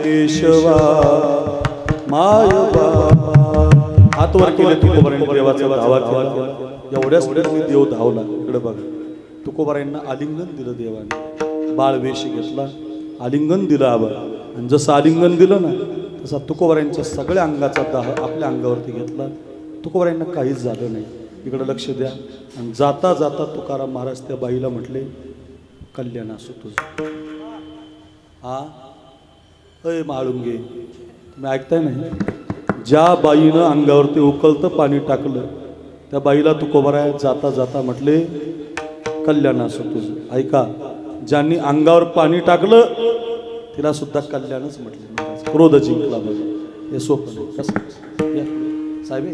केशवा माय बाबा हात वर केले तुकोबारायांनी देवाचा धावा केला एवढ्याच वेळेत देव धावला इकडे बघा तुकोबारायांना आलिंगन दिलं देवाने बाळ वेश घेतला आलिंगन दिलं आबा आणि जसं आलिंगन दिलं ना तसा तुकोबारायांच्या सगळ्या अंगाचा दाह आपल्या अंगावरती घेतला तुकोबारायांना काहीच झालं नाही इकडे लक्ष द्या आणि जाता जाता तुकाराम महाराज त्या बाईला म्हटले कल्याण असो तुझं हा अय माळुंगे तुम्ही ऐकताय नाही ज्या बाईनं अंगावरती उकळतं पाणी टाकलं त्या बाईला तुकोबाराय जाता जाता म्हटले कल्याण असो तुझं ऐका ज्यांनी अंगावर पाणी टाकलं तिला सुद्धा कल्याणच म्हटले क्रोध जिंकला बघा हे सोपं नाही कसं या साहेब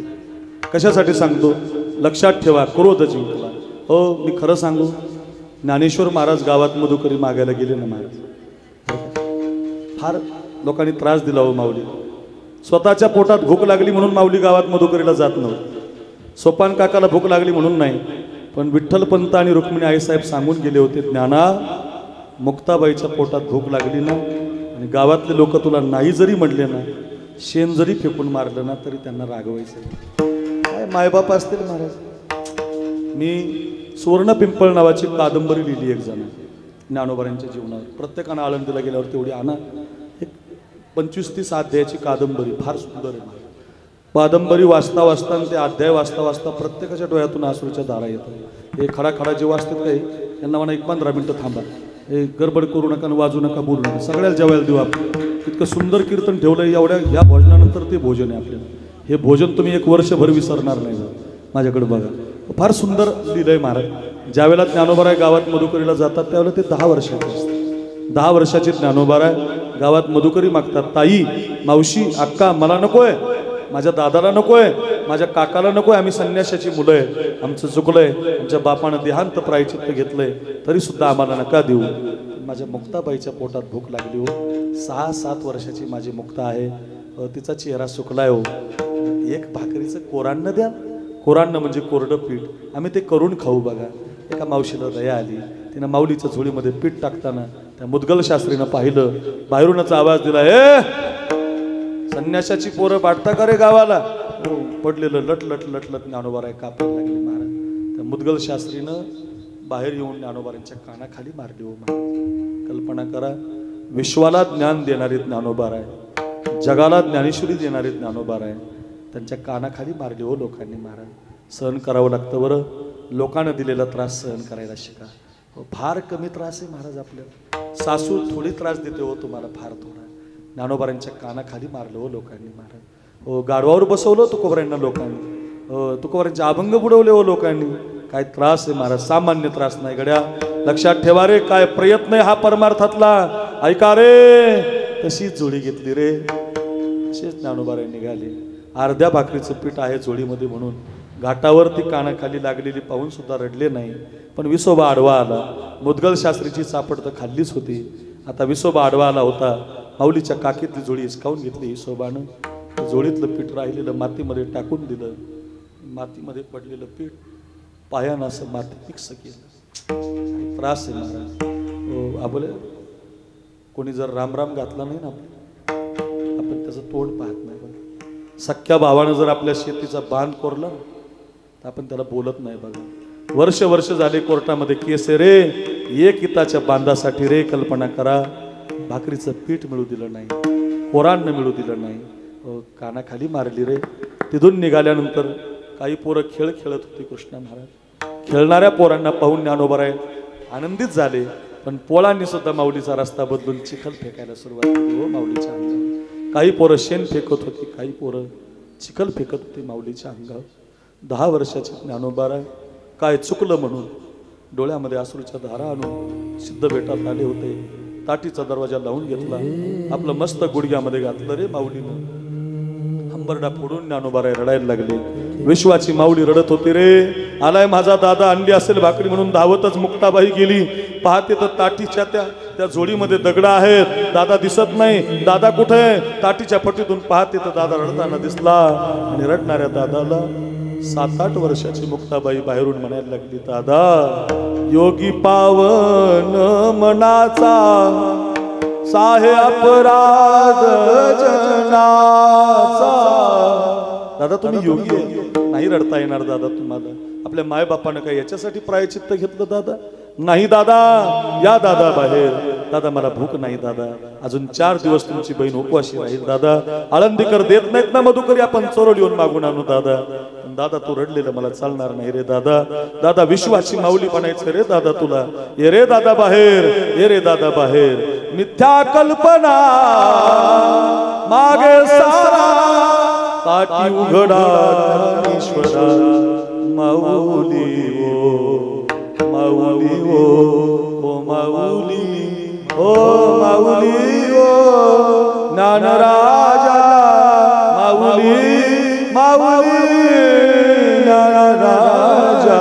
कशासाठी सांगतो लक्षात ठेवा क्रोध जिंकला हो मी खरं सांगू ज्ञानेश्वर महाराज गावात मधुकरी मागायला गेले ना महाराज फार लोकांनी त्रास दिला हो माऊली स्वतःच्या पोटात भूक लागली म्हणून माऊली गावात मधुकरीला जात नव्हतं सोपान काकाला भूक लागली म्हणून नाही पण विठ्ठलपंत आणि रुक्मिणी आईसाहेब सांगून गेले होते ज्ञाना मुक्ताबाईच्या पोटात भूक लागली ना आणि गावातले लोक तुला नाही जरी म्हणले ना शेण जरी फेकून मारलं ना तरी त्यांना रागवायचं काय मायबाप असतील महाराज मी सुवर्ण पिंपळ नावाची कादंबरी लिहिली एक जण ज्ञानोबारांच्या जीवनावर प्रत्येकानं आळंदीला गेल्यावर तेवढी आणा एक 25-30 अध्यायाची कादंबरी फार सुंदर आहे कादंबरी वाचता वाचता आणि ते अध्याय वाचता वाचता प्रत्येकाच्या डोळ्यातून आसरूच्या धारा येतात हे खडा खडा जे वाचतात काही यांना म्हणा 1-15 मिनटं थांबा हे गडबड करू नका वाजू नका बोलू नका सगळ्याला जेवायला देऊ आपण इतकं सुंदर कीर्तन ठेवलं एवढ्या या भोजनानंतर ते भोजन आहे आपल्याला हे भोजन तुम्ही 1 वर्षभर विसरणार नाही माझ्याकडे बघा फार सुंदर लिहिलंय महाराज ज्यावेळेला ज्ञानोबाराय गावात मधुकरीला जातात त्यावेळेला ते 10 वर्षाचे असतात 10 वर्षाचे ज्ञानोबाराय गावात मधुकरी मागतात ताई मावशी अक्का मला नकोय माझ्या दादाला नकोय माझ्या काकाला नकोय आम्ही संन्याशाची मुलं आहे आमचं चुकलंय आमच्या बापानं देहांत प्रायचित्त घेतलंय तरी सुद्धा आम्हाला नका देऊ माझ्या मुक्ताबाईच्या पोटात भूक लागली हो 6-7 वर्षाची माझी मुक्ता आहे तिचा चेहरा सुकलाय हो एक भाकरीचं कोरांना द्या कोरांना म्हणजे कोरडं पीठ आम्ही ते करून खाऊ बघा एका मावशीला दया आली तिनं माऊलीच्या झोळीमध्ये पीठ टाकताना त्या मुदगल शास्त्रीनं पाहिलं बाहेरूनच आवाज दिला हे संन्याशाची पोरं वाटता का रे गावाला पडलेलं लट लट लट लट ज्ञानोबाराय कापायला लागले महाराज त्या मुदगल शास्त्रीनं बाहेर येऊन ज्ञानोबारांच्या कानाखाली मारली हो महाराज. कल्पना करा, विश्वाला ज्ञान देणारे ज्ञानोबार आहे, जगाला ज्ञानेश्वरी देणारे ज्ञानोबार आहे, त्यांच्या कानाखाली मारली हो लोकांनी महाराज. सहन करावं लागतं बरं, लोकांना दिलेला त्रास सहन करायला शिका. फार कमी त्रास आहे महाराज आपल्याला, सासू थोडी त्रास देते हो तुम्हाला, फार थोडा. ज्ञानोबारांच्या कानाखाली मारलं हो लोकांनी महाराज. हो, गाढवावर बसवलं तुकोबारांना लोकांनी, तुकोबारांचे अभंग बुडवले हो लोकांनी. काय त्रास आहे महाराज, सामान्य त्रास नाही गड्या. लक्षात ठेवा रे, काय प्रयत्न आहे हा परमार्थातला. ऐका रे, तशीच जोडी घेतली रे, तसेच ज्ञानोबाराय निघाले. अर्ध्या भाकरीचं पीठ आहे जोडीमध्ये म्हणून घाटावरती कानाखाली लागलेली पाहून सुद्धा रडले नाही. पण विसोबा आडवा आला. मुदगल शास्त्रीची चापड तर खाल्लीच होती, आता विसोबा आडवा आला होता. माऊलीच्या काकीतली जोडी हिसकावून घेतली हिसोबानं. जोडीतलं पीठ राहिलेलं मातीमध्ये टाकून दिलं. मातीमध्ये पडलेलं पीठ पायानं असं माती मिक्स केलं. त्रास आहे महाराज. आपले कोणी जर रामराम घातला नाही ना आपण त्याचं तोंड पाहत नाही. बघा, सख्या भावानं जर आपल्या शेतीचा बांध कोरला तर आपण त्याला बोलत नाही. बघा, वर्ष झाले कोर्टामध्ये केस रे, एक हिताच्या बांधासाठी रे. कल्पना करा, भाकरीचं पीठ मिळू दिलं नाही, पोरांना मिळू दिलं नाही, कानाखाली मारली रे. तिथून निघाल्यानंतर काही पोरं खेळ खेळत होती कृष्णा महाराज. खेळणाऱ्या पोरांना पाहून ज्ञानोबाराय आनंदित झाले. पण पोळांनी सुद्धा माऊलीचा रस्ता बदलून चिखल फेकायला सुरुवात केली हो माऊलीच्या अंगावर. काही पोरं शेण फेकत होती, काही पोरं चिखल फेकत होती माऊलीच्या अंगावर. 10 वर्षाचे ज्ञानोबाराय काय चुकलं म्हणून डोळ्यामध्ये अश्रूच्या धारा आणून सिद्ध बेटात आले होते. ताटीचा दरवाजा लावून घेतला, आपलं मस्त गुडघ्यामध्ये घातलं रे माऊलीनं. हंबरडा फोडून ज्ञानोबाराय रडायला लागले. विश्वाची माऊली रडत होती रे. आलाय माझा दादा, अंडी असेल भाकरी म्हणून धावतच मुक्ताबाई गेली. पाहते तर ताटीच्या त्या जोडीमध्ये दगड आहेत, दादा दिसत नाही. दादा कुठे? ताटीच्या फटीतून पाहते तर दादा रडताना दिसला. आणि रडणाऱ्या दादाला 7-8 वर्षाची मुक्ताबाई बाहेरून म्हणायला लागली, दादा योगी पावन मनाचा साहे अपराध जनाचा. दादा तुम्ही योगी आहे, नाही रडता येणार दादा तुम्हाला. आपल्या मायबापानं काय याच्यासाठी प्रायचित्त घेतलं दादा? नाही दादा, या दादा बाहेर. दादा मला भूक नाही दादा, अजून 4 दिवस तुमची बहीण उपवाशी राहील दादा. आळंदीकर देत नाहीत ना मधुकरी, आपण चोरड येऊन मागून आणू दादा. दादा तू रडलेलं मला चालणार नाही रे दादा. दादा विश्वाची माऊली बनायचं रे दादा तुला. ये रे दादा बाहेर, ये रे दादा बाहेर. मिथ्या कल्पना मागे सारा, ताटी उघडा ईश्वरा. माऊली ओ माऊली ओ माऊली ओ माऊली ओ ज्ञानराजा माऊली माऊली ज्ञानराजा.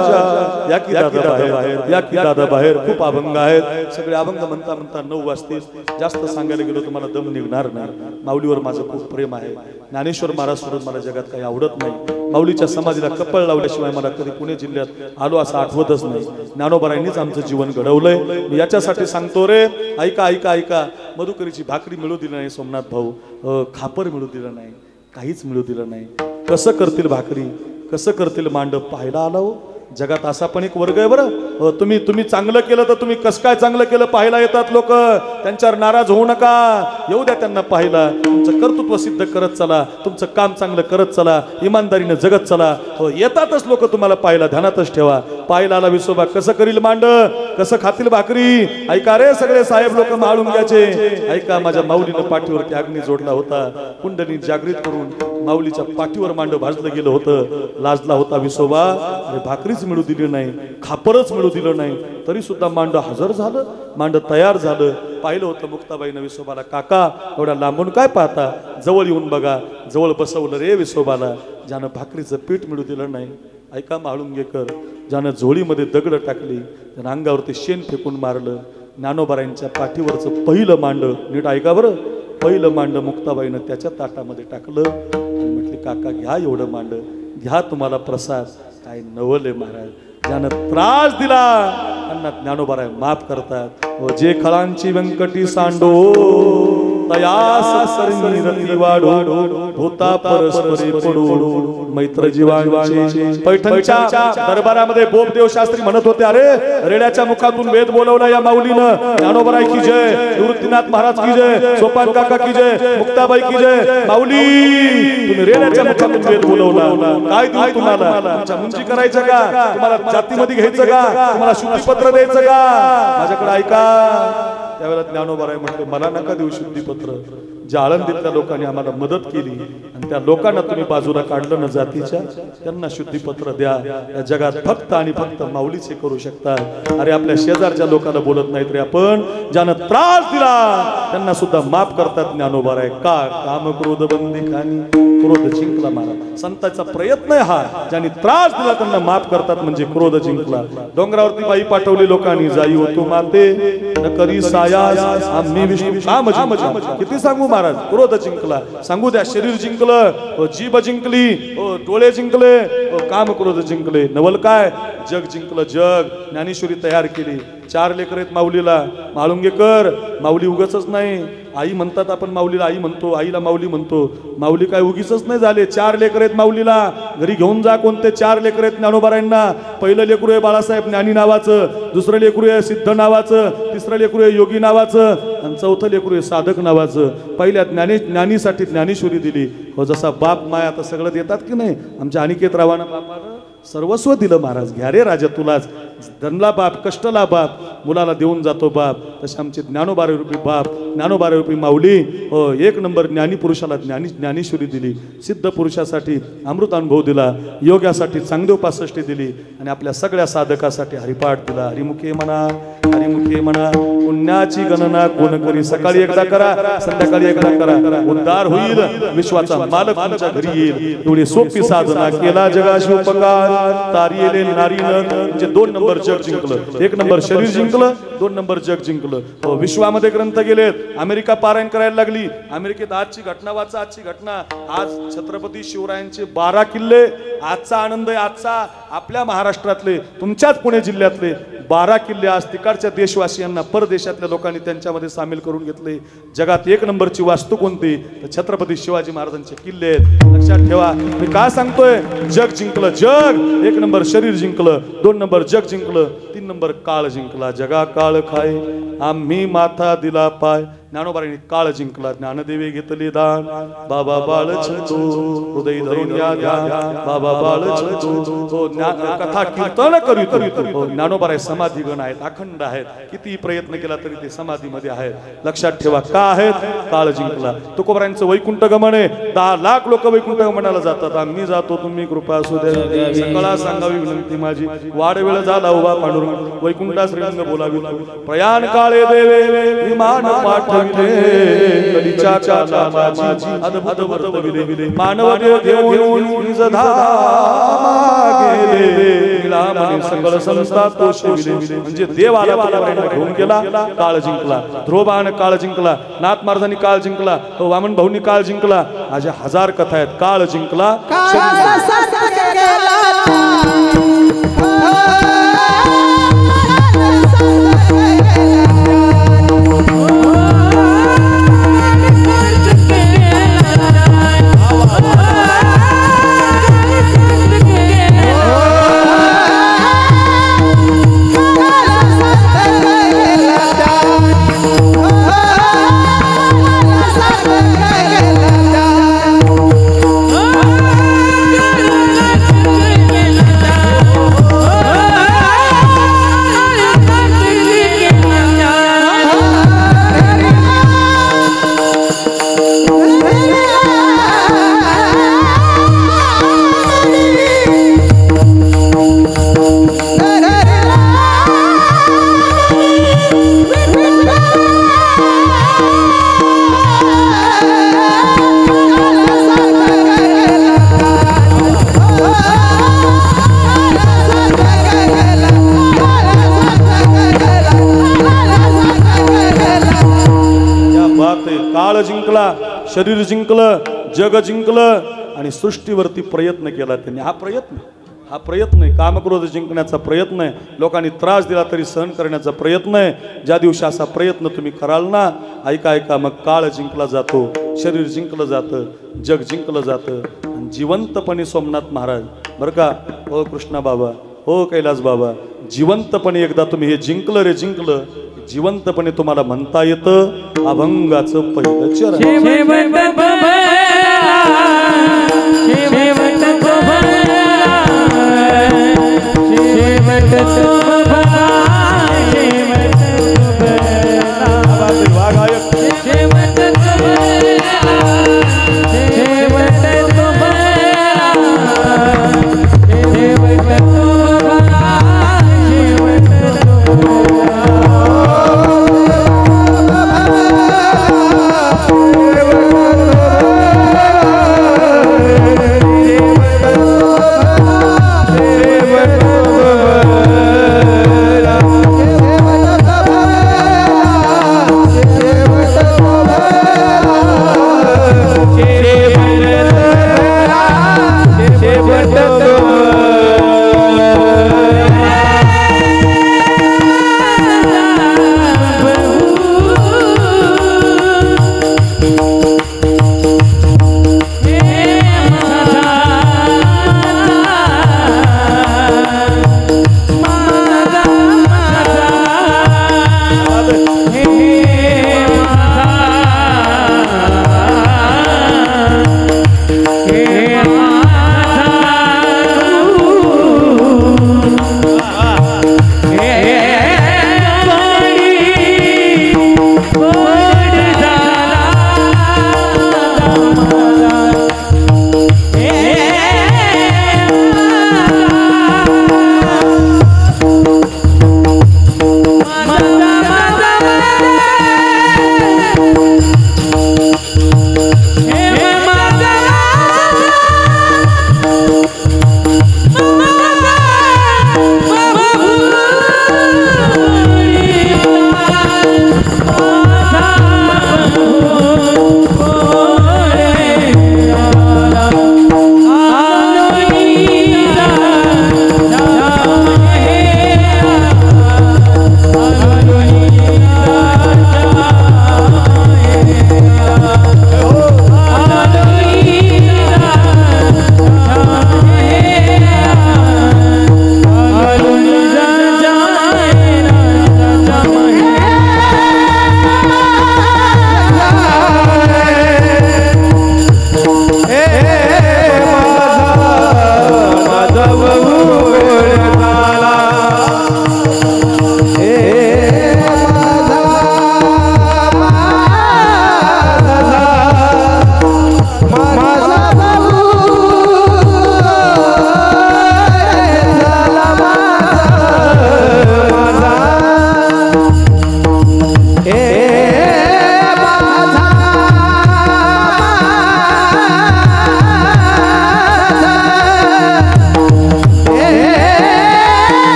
या की दादा बाहेर, या की दादा बाहेर. खूप अभंग आहेत, सगळे अभंग म्हणता म्हणता 9 वाजतील. जास्त सांगायला गेलो तुम्हाला दम निघणार नाही. माऊलीवर माझं खूप प्रेम आहे. ज्ञानेश्वर महाराज सोडून मला जगात काही आवडत नाही. माऊलीच्या समाधीला कपळ लावल्याशिवाय मला कधी पुणे जिल्ह्यात आलो असं आठवतच नाही. ज्ञानोबारांनीच आमचं जीवन घडवलंय. मी याच्यासाठी सांगतो रे, ऐका ऐका ऐका. मधुकरीची भाकरी मिळू दिली नाही सोमनाथ भाऊ, खापर मिळू दिलं नाही, काहीच मिळू दिलं नाही. कसं करतील भाकरी, कसं करतील मांडव पाहायला आला हो. जगात असा पण एक वर्ग आहे बरं. तुम्ही चांगलं केलं तर तुम्ही कसं काय चांगलं केलं पाहायला येतात लोक. त्यांच्यावर नाराज होऊ नका, येऊ द्या त्यांना पाहायला. तुमचं कर्तृत्व सिद्ध करत चला, तुमचं काम चांगलं करत चला, इमानदारीनं जगत चला. येतातच लोक तुम्हाला पाहायला, ध्यानातच ठेवा. पाहायला आला विसोबा कसं करील मांड, कसं खातील भाकरी. ऐका रे सगळे साहेब लोक माळून घ्यायचे. ऐका, माझ्या माऊलीनं पाठीवरती अग्नी जोडला होता. कुंडली जागृत करून माऊलीच्या पाठीवर मांड भाजलं गेलं होतं. लाजला होता विसोबा. अरे भाकरीच मिळू दिली नाही, खापरच मिळू दिलं नाही, तरी सुद्धा मांड हजर झालं, मांड तयार झालं. पाहिलं होतं मुक्ताबाईनं विसोबाला, काका एवढ्या लांबून काय पाहता, जवळ येऊन बघा. जवळ बसवलं रे विसोबाला. ज्यानं भाकरीचं पीठ मिळू दिलं नाही. ऐका म्हाळुंगेकर, ज्यानं झोळीमध्ये दगड टाकली, त्यानं अंगावरती शेण फेकून मारलं. ज्ञानोबारांच्या पाठीवरचं पहिलं मांड, नीट ऐका बरं, पहिलं मांड मुक्ताबाईनं त्याच्या ताटामध्ये टाकलं आणि म्हटले, काका घ्या एवढं मांड, घ्या तुम्हाला प्रसाद. काय नवले महाराज, ज्यानं त्रास दिला त्यांना ज्ञानोबाराय माफ करतात. जे खळांची व्यंकटी सांडो तयास सरणी रती वाढो होता परस्परी पडो मैत्र जीवांचे पैठणच्या दरबारामध्ये बोबदेव शास्त्री म्हणत होते, अरे रेड्याच्या मुखातून वेद बोलवला या माऊलीनं, ज्ञानोबराय की जय, निवृत्तीनाथ महाराज की जय, सोपान काका की जय, मुक्ताबाई की जय, माऊली तुम्ही रेड्याच्या मुखातून वेद बोलवला, काय देऊ तुम्हाला, तुमच्या मुंजी करायचं का, तुम्हाला जातीमध्ये घ्यायचं का, तुम्हाला शुद्धीपत्र द्यायचं का, माझ्याकडे ऐका. त्यावेळेला ज्ञानोबराय म्हटले, मला नका देऊ शुद्धीपत्र, ज्या आळंदीतल्या लोकांनी आम्हाला मदत केली आणि त्या लोकांना तुम्ही बाजूला काढलं ना जातीच्या, त्यांना शुद्धीपत्र द्या. या जगात फक्त आणि फक्त माऊलीच हे करू शकतात. अरे आपल्या शेजारच्या लोकांना बोलत नाहीत रे आपण, ज्यानं त्रास दिला त्यांना सुद्धा माफ करतात ज्ञानोबराय. का काम क्रोध बंदी खानी, क्रोध जिंकला महाराज. संतांचा प्रयत्न आहे हा, ज्यांनी त्रास दिला त्यांना माफ करतात म्हणजे क्रोध जिंकला. डोंगरावरती बाई पाठवली लोकांनी, जाई होतो माते न करी सायास आम्ही विष्णू काम जिंकला. किती सांगू महाराज, क्रोध जिंकला. सांगू द्या, शरीर जिंकलं, जीभ जिंकली, डोळे जिंकले, काम क्रोध जिंकले. नवल काय, जग जिंकलं. जग ज्ञानेश्वरी तयार केली. 4 लेकर आहेत माऊलीला. माळुंगेकर माऊली उगाचच नाही, आई म्हणतात आपण माऊलीला आई म्हणतो, आईला माऊली म्हणतो. माऊली काय उगीचच नाही झाले. 4 लेकर आहेत माऊलीला. घरी घेऊन जा, कोणते 4 लेकर आहेत ज्ञानोबारायांना. पहिलं लेकरू आहे बाळासाहेब ज्ञानी नावाचं, दुसरं लेकरू आहे सिद्ध नावाचं, तिसरं लेकरू आहे योगी नावाचं, आणि चौथं लेकरू आहे साधक नावाचं. पहिल्या ज्ञानीसाठी ज्ञानेश्वरी दिली. हो, जसा बाप माया आता सगळं देतात की नाही, आमच्या अनिकेत रावांना बापानं सर्वस्व दिलं. महाराज घ्या रे राजा तुलाच, धनला बाप, कष्टला बाप, मुलाला देऊन जातो बाप. तसे आमचे ज्ञानोबारे रूपी बाप, ज्ञानोबारे रूपी माऊली, हो, 1 नंबर ज्ञानी पुरुषाला ज्ञानेश्वरी दिली, सिद्ध पुरुषासाठी अमृत अनुभव दिला, योग्यासाठी चांगदेव 65 दिली, आणि आपल्या सगळ्या साधकासाठी हरिपाठ दिला. हरिमुखे म्हणा, हरिमुखे म्हणा, पुण्याची गणना कोण करी. सकाळी एकदा करा, संध्याकाळी एकदा करा, उद्धार होईल, विश्वाचा मालक तुमच्या घरी येईल. एवढी सोपी साधना केला जगाशी उपकार, तारी येले नारीनं. म्हणजे 2 नंबर जग जिंकलं. 1 नंबर शरीर जिंकलं, 2 नंबर जग जिंकलं. हो, विश्वामध्ये ग्रंथ गेलेत. अमेरिका पारायण करायला लागली. अमेरिकेत आजची घटना वाचा, आजची घटना. आज छत्रपती शिवरायांचे 12 किल्ले. आजचा आनंद आहे, आजचा आपल्या महाराष्ट्रातले, तुमच्याच पुणे जिल्ह्यातले 12 किल्ले आज तिकडच्या देशवासियांना, परदेशातल्या लोकांनी त्यांच्यामध्ये सामील करून घेतले. जगात 1 नंबरची वास्तू कोणती, तर छत्रपती शिवाजी महाराजांचे किल्ले आहेत. लक्षात ठेवा. मी काय सांगतोय, जग जिंकलं. जग 1 नंबर शरीर जिंकलं, 2 नंबर जग जिंकलं, 3 नंबर काळ जिंकला. जगा काळ खाय आम्ही माथा दिला पाय. ज्ञानोबारांनी काळ जिंकला. ज्ञानदेवे घेतले दान, बाबा बाळ छंदो हृदय धरून या ध्यान, बाबा बाळ छंदो. कथा कीर्तन करू. ज्ञानोबाराय समाधीगण आहेत, अखंड आहेत. किती प्रयत्न केला तरी ते समाधीमध्ये आहेत. लक्षात ठेवा. का आहेत, काळ जिंकला. तुकोबारांचं वैकुंठ गमन आहे. 10 लाख लोक वैकुंठ गमनाला जातात. आम्ही जातो, तुम्ही कृपा असू द्या. सकळा सांगावी विनंती माझी, वाढ वेळ झाला उभा पांडुरंग, वैकुंठा श्रीरंग बोलावी. प्रयाण काळे देवे विमान पाठ कलीच्या काला माझी अद्भुत वर्तविले. मानव देव घेऊन निज धामा गेले, निळामणी सकळ संस्था तोषविले. म्हणजे देव आला, घेऊन गेला, काळ जिंकला. ध्रुवबाण काळ जिंकला, नाथ महाराजांनी काळ जिंकला, वामन भाऊंनी काळ जिंकला. अशा 1000 कथा आहेत. काळ जिंकला. काळ जिंकला, शरीर जिंकलं, जग जिंकलं, आणि सृष्टीवरती प्रयत्न केला त्यांनी. हा प्रयत्न हा प्रयत्न आहे, कामक्रोध जिंकण्याचा प्रयत्न आहे, लोकांनी त्रास दिला तरी सहन करण्याचा प्रयत्न आहे. ज्या दिवशी असा प्रयत्न तुम्ही कराल ना, ऐका ऐका, मग काळ जिंकला जातो, शरीर जिंकलं जातं, जग जिंकलं जातं. आणि जिवंतपणे सोमनाथ महाराज बरं का, हो कृष्णा बाबा, हो कैलास बाबा, जिवंतपणे एकदा तुम्ही हे जिंकलं रे जिंकलं, जिवंतपणे तुम्हाला म्हणता येतं अभंगाचं पहिलं चरण.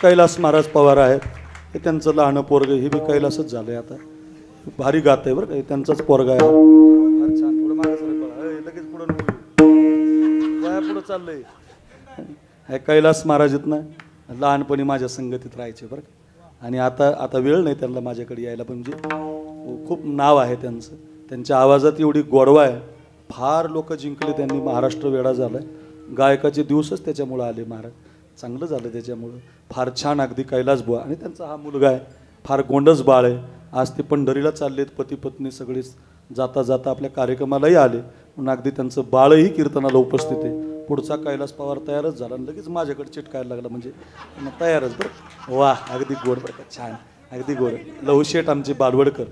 कैलास महाराज पवार आहेत, हे त्यांचं लहान पोरग, हे बी कैलासच झालंय आता, भारी गात आहे बरं का, त्यांचाच पोरगा आहे. छान, पुढं मागे लगेच पुढं पुढं चाललंय. हे कैलास महाराज आहेत ना, लहानपणी माझ्या संगतीत राहायचे बरं का, आणि आता वेळ नाही त्यांना माझ्याकडे यायला, पण म्हणजे खूप नाव आहे त्यांचं. त्यांच्या आवाजात एवढी गोडवा आहे, फार लोक जिंकले त्यांनी, महाराष्ट्र वेडा झालाय. गायकाचे दिवसच त्याच्यामुळं आले महाराज. चांगलं झालं त्याच्यामुळं. फार छान अगदी कैलास बुवा आणि त्यांचा हा मुलगा आहे, फार गोंडस बाळ आहे. आज ते पंढरीला चाललेत पती पत्नी सगळेच, जाता जाता आपल्या कार्यक्रमालाही आले म्हणून अगदी त्यांचं बाळही कीर्तनाला उपस्थित आहे. पुढचा कैलास पवार तयारच झाला आणि लगेच माझ्याकडे चिटकायला लागला, म्हणजे मग तयारच. बरं वा, अगदी गोड बरं का, छान अगदी गोड. लवशेठ आमचे बालवडकर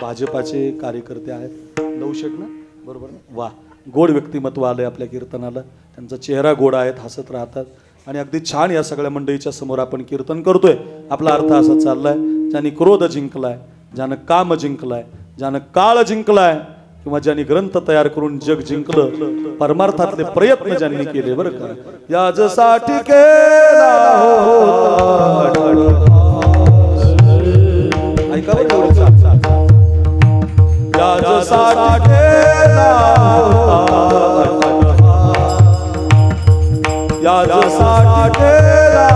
भाजपाचे कार्यकर्ते आहेत, लवशेठ ना, बरोबर ना, वा, गोड व्यक्तिमत्व आलं आहे आपल्या कीर्तनाला. त्यांचा चेहरा गोड आहेत, हसत राहतात आणि अगदी छान या सगळ्या मंडळीच्या समोर आपण कीर्तन करतोय. आपला अर्थ असा चाललाय, ज्यांनी क्रोध जिंकलाय, ज्यानं काम जिंकलाय, ज्यानं काळ जिंकलाय, किंवा ज्यांनी ग्रंथ तयार करून जग जिंकलं, परमार्थातले प्रयत्न ज्यांनी केले बरं का, याजसाठी केला ऐका याजसाठी केला याजसाठी केला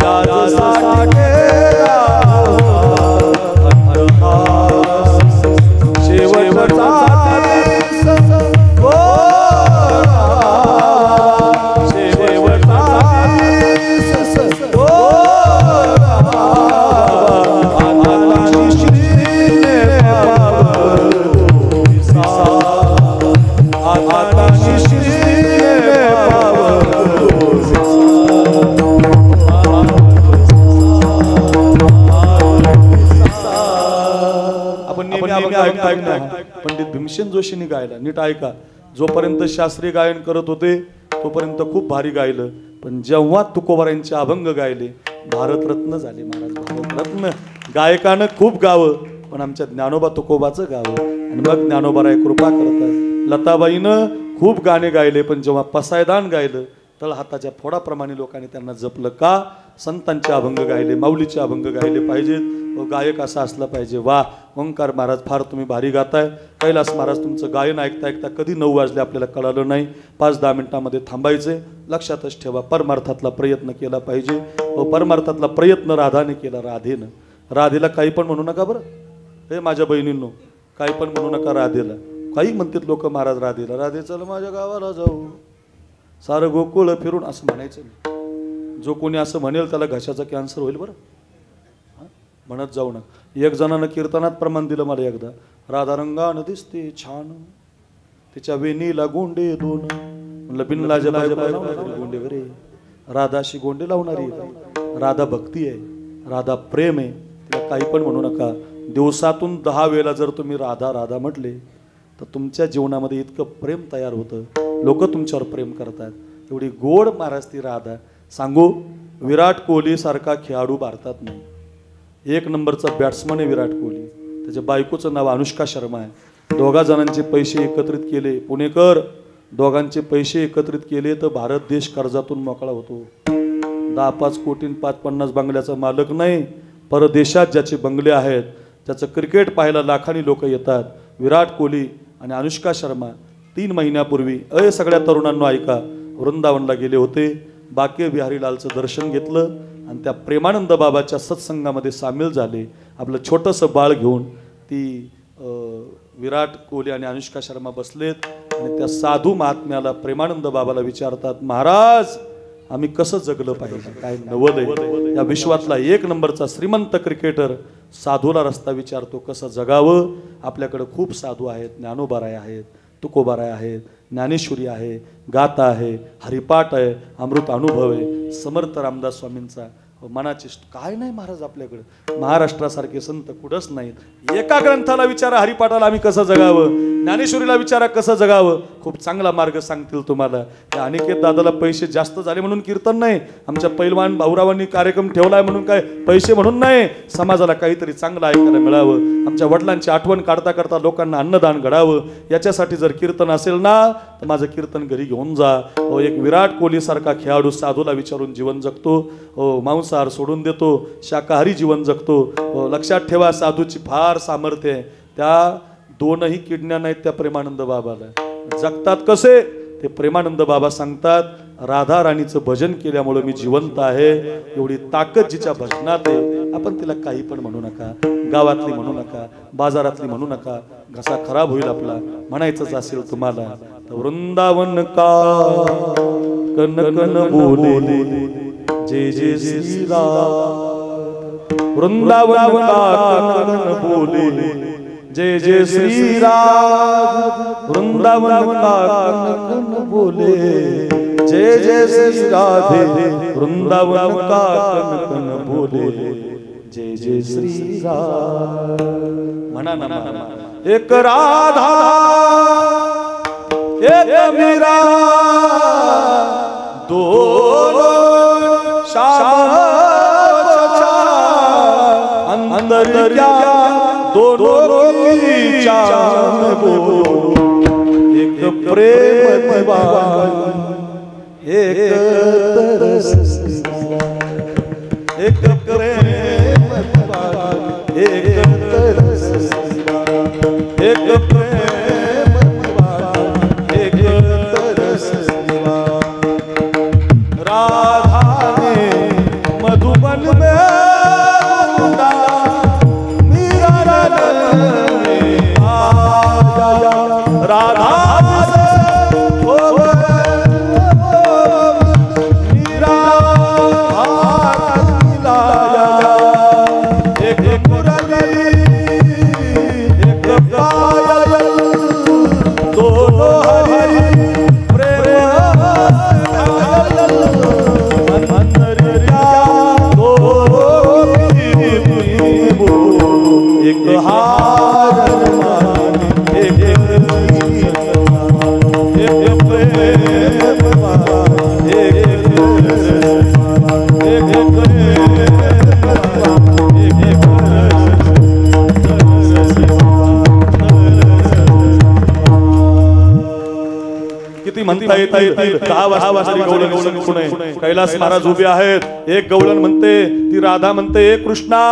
याजसाठी केला शेवटचा पंडित भीमसेन जोशींनी गायला. नीट ऐका, जोपर्यंत शास्त्रीय गायन करत होते तोपर्यंत खूप भारी गायलं, पण जेव्हा तुकोबारायांचे अभंग गायले भारतरत्न झाले महाराज. भारतरत्न गायकानं खूप गावं, पण आमच्या ज्ञानोबा तुकोबाचं गावं आणि मग ज्ञानोबाराय कृपा करतात. लताबाईनं खूप गाणे गायले, पण जेव्हा पसायदान गायलं तळ हाताच्या फोडाप्रमाणे लोकांनी त्यांना जपलं. का? संतांचे अभंग गायले, माऊलीचे अभंग गायले पाहिजेत. गायक असा असला पाहिजे. वा, ओंकार महाराज फार तुम्ही भारी गाताय. कैलास महाराज तुमचं गायन ऐकता ऐकता कधी 9 वाजले आपल्याला कळालं नाही. 5-10 मिनिटांमध्ये थांबायचे. लक्षातच ठेवा, परमार्थातला प्रयत्न केला पाहिजे. परमार्थातला प्रयत्न राधाने केला, राधेनं. राधेला काही पण म्हणू नका बरं, हे माझ्या बहिणींनो, काही पण म्हणू नका राधेला. काही म्हणतात लोक महाराज राधेला, राधे चल माझ्या गावाला जाऊ, सारं गोकुळ फिरून, असं म्हणायचं नाही. जो कोणी असं म्हणेल त्याला घशाचा कॅन्सर होईल बरं, म्हणत जाऊ नका. एक जणानं कीर्तनात प्रमाण दिलं मला एकदा, राधा रंगानं दिसते छान, तिच्या वेणीला गोंडे 2. म्हणलं बिनलाजा गोंडे वरे, राधाशी गोंडे लावणारी. राधा भक्ती आहे, राधा प्रेम आहे, तिला काही पण म्हणू नका. दिवसातून 10 वेळा जर तुम्ही राधा राधा म्हटले तर तुमच्या जीवनामध्ये इतकं प्रेम तयार होतं, लोक तुमच्यावर प्रेम करतात. एवढी गोड महाराज ती राधा. सांगू, विराट कोहली सारखा खेळाडू भारतात नाही. 1 नंबरचा बॅट्समन आहे विराट कोहली. त्याच्या बायकोचं नाव अनुष्का शर्मा आहे. दोघा जणांचे पैसे एकत्रित केले, पुणेकर, दोघांचे पैसे एकत्रित केले तर भारत देश कर्जातून मोकळा होतो. 10-5 कोटी 5-50 बंगल्याचा मालक नाही, परदेशात ज्याचे बंगले आहेत, त्याचं क्रिकेट पाहायला लाखांनी लोक येतात. विराट कोहली आणि अनुष्का शर्मा 3 महिन्यापूर्वी सगळ्या तरुणांना ऐका, वृंदावनला गेले होते. बाके बिहारी लालचं दर्शन घेतलं आणि त्या प्रेमानंद बाबाच्या सत्संगामध्ये सामील झाले. आपलं छोटंसं बाळ घेऊन ती विराट कोहली आणि अनुष्का शर्मा बसलेत आणि त्या साधू महात्म्याला प्रेमानंद बाबाला विचारतात, महाराज आम्ही कसं जगलं पाहिजे? काय नवल आहे, या विश्वातला 1 नंबरचा श्रीमंत क्रिकेटर साधूला रस्ता विचारतो कसं जगावं. आपल्याकडे खूप साधू आहेत, ज्ञानोबाराय आहेत, तुकोबाराय आहेत, ज्ञानेश्वरी आहे, गाथा आहे, हरिपाठ आहे, अमृत अनुभव आहे, समर्थ रामदास स्वामींचा मनाचे काय नाही महाराज. आपल्याकडे महाराष्ट्रासारखे संत कुठंच नाहीत. एका ग्रंथाला विचारा हरिपाठाला आम्ही कसं जगावं, ज्ञानेश्वरीला विचारा कसं जगावं, खूप चांगला मार्ग सांगतील तुम्हाला. त्या अनिकेत दादाला पैसे जास्त झाले म्हणून कीर्तन नाही, आमच्या पैलवान भाऊरावांनी कार्यक्रम ठेवलाय म्हणून काय पैसे म्हणून नाही, समाजाला काहीतरी चांगलं ऐकायला मिळावं, आमच्या वडिलांची आठवण काढता काढता लोकांना अन्नदान घडावं, याच्यासाठी जर कीर्तन असेल ना तर माझं कीर्तन घरी घेऊन जा. एक विराट कोहली सारखा खेळाडू साधूला विचारून जीवन जगतो, मांसाहार सोडून देतो, शाकाहारी जीवन जगतो. लक्षात ठेवा, साधूची फार सामर्थ्य आहे. त्या 2ही किडण्या नाहीत त्या प्रेमानंद बाबाला. जगतात कसे ते प्रेमानंद बाबा सांगतात, राधा राणीचं भजन केल्यामुळे मी जिवंत आहे. एवढी ताकद जिच्या भजनात आहे, आपण तिला काही पण म्हणू नका. गावातली म्हणू नका, बाजारातली म्हणू नका, घसा खराब होईल आपला. म्हणायचंच असेल तुम्हाला तर वृंदावन का कन कन बोले जय जय श्री राम. वृंदावन का कन कन बोले जय जय श्री राम. वृंदावन का कन कन बोले जय जय श्री राधे. वृंदावन का कन कन बोले जय जय श्री राम. म्हणा ना म्हणा. एक राधा एक मीरा दोनों श्याम अंदर क्या दोनों की चाह बोलो. एक प्रेम दीवान एक तरस एक प्रेम दीवान एक तरस एक प्रेम दीवान एक तरस. राधा ने मधुबन में राधा म्हणता येतील 10 वाजता गवळण पुणे कैलास महाराज उभे आहेत. एक गवळण म्हणते ती राधा म्हणते कृष्णा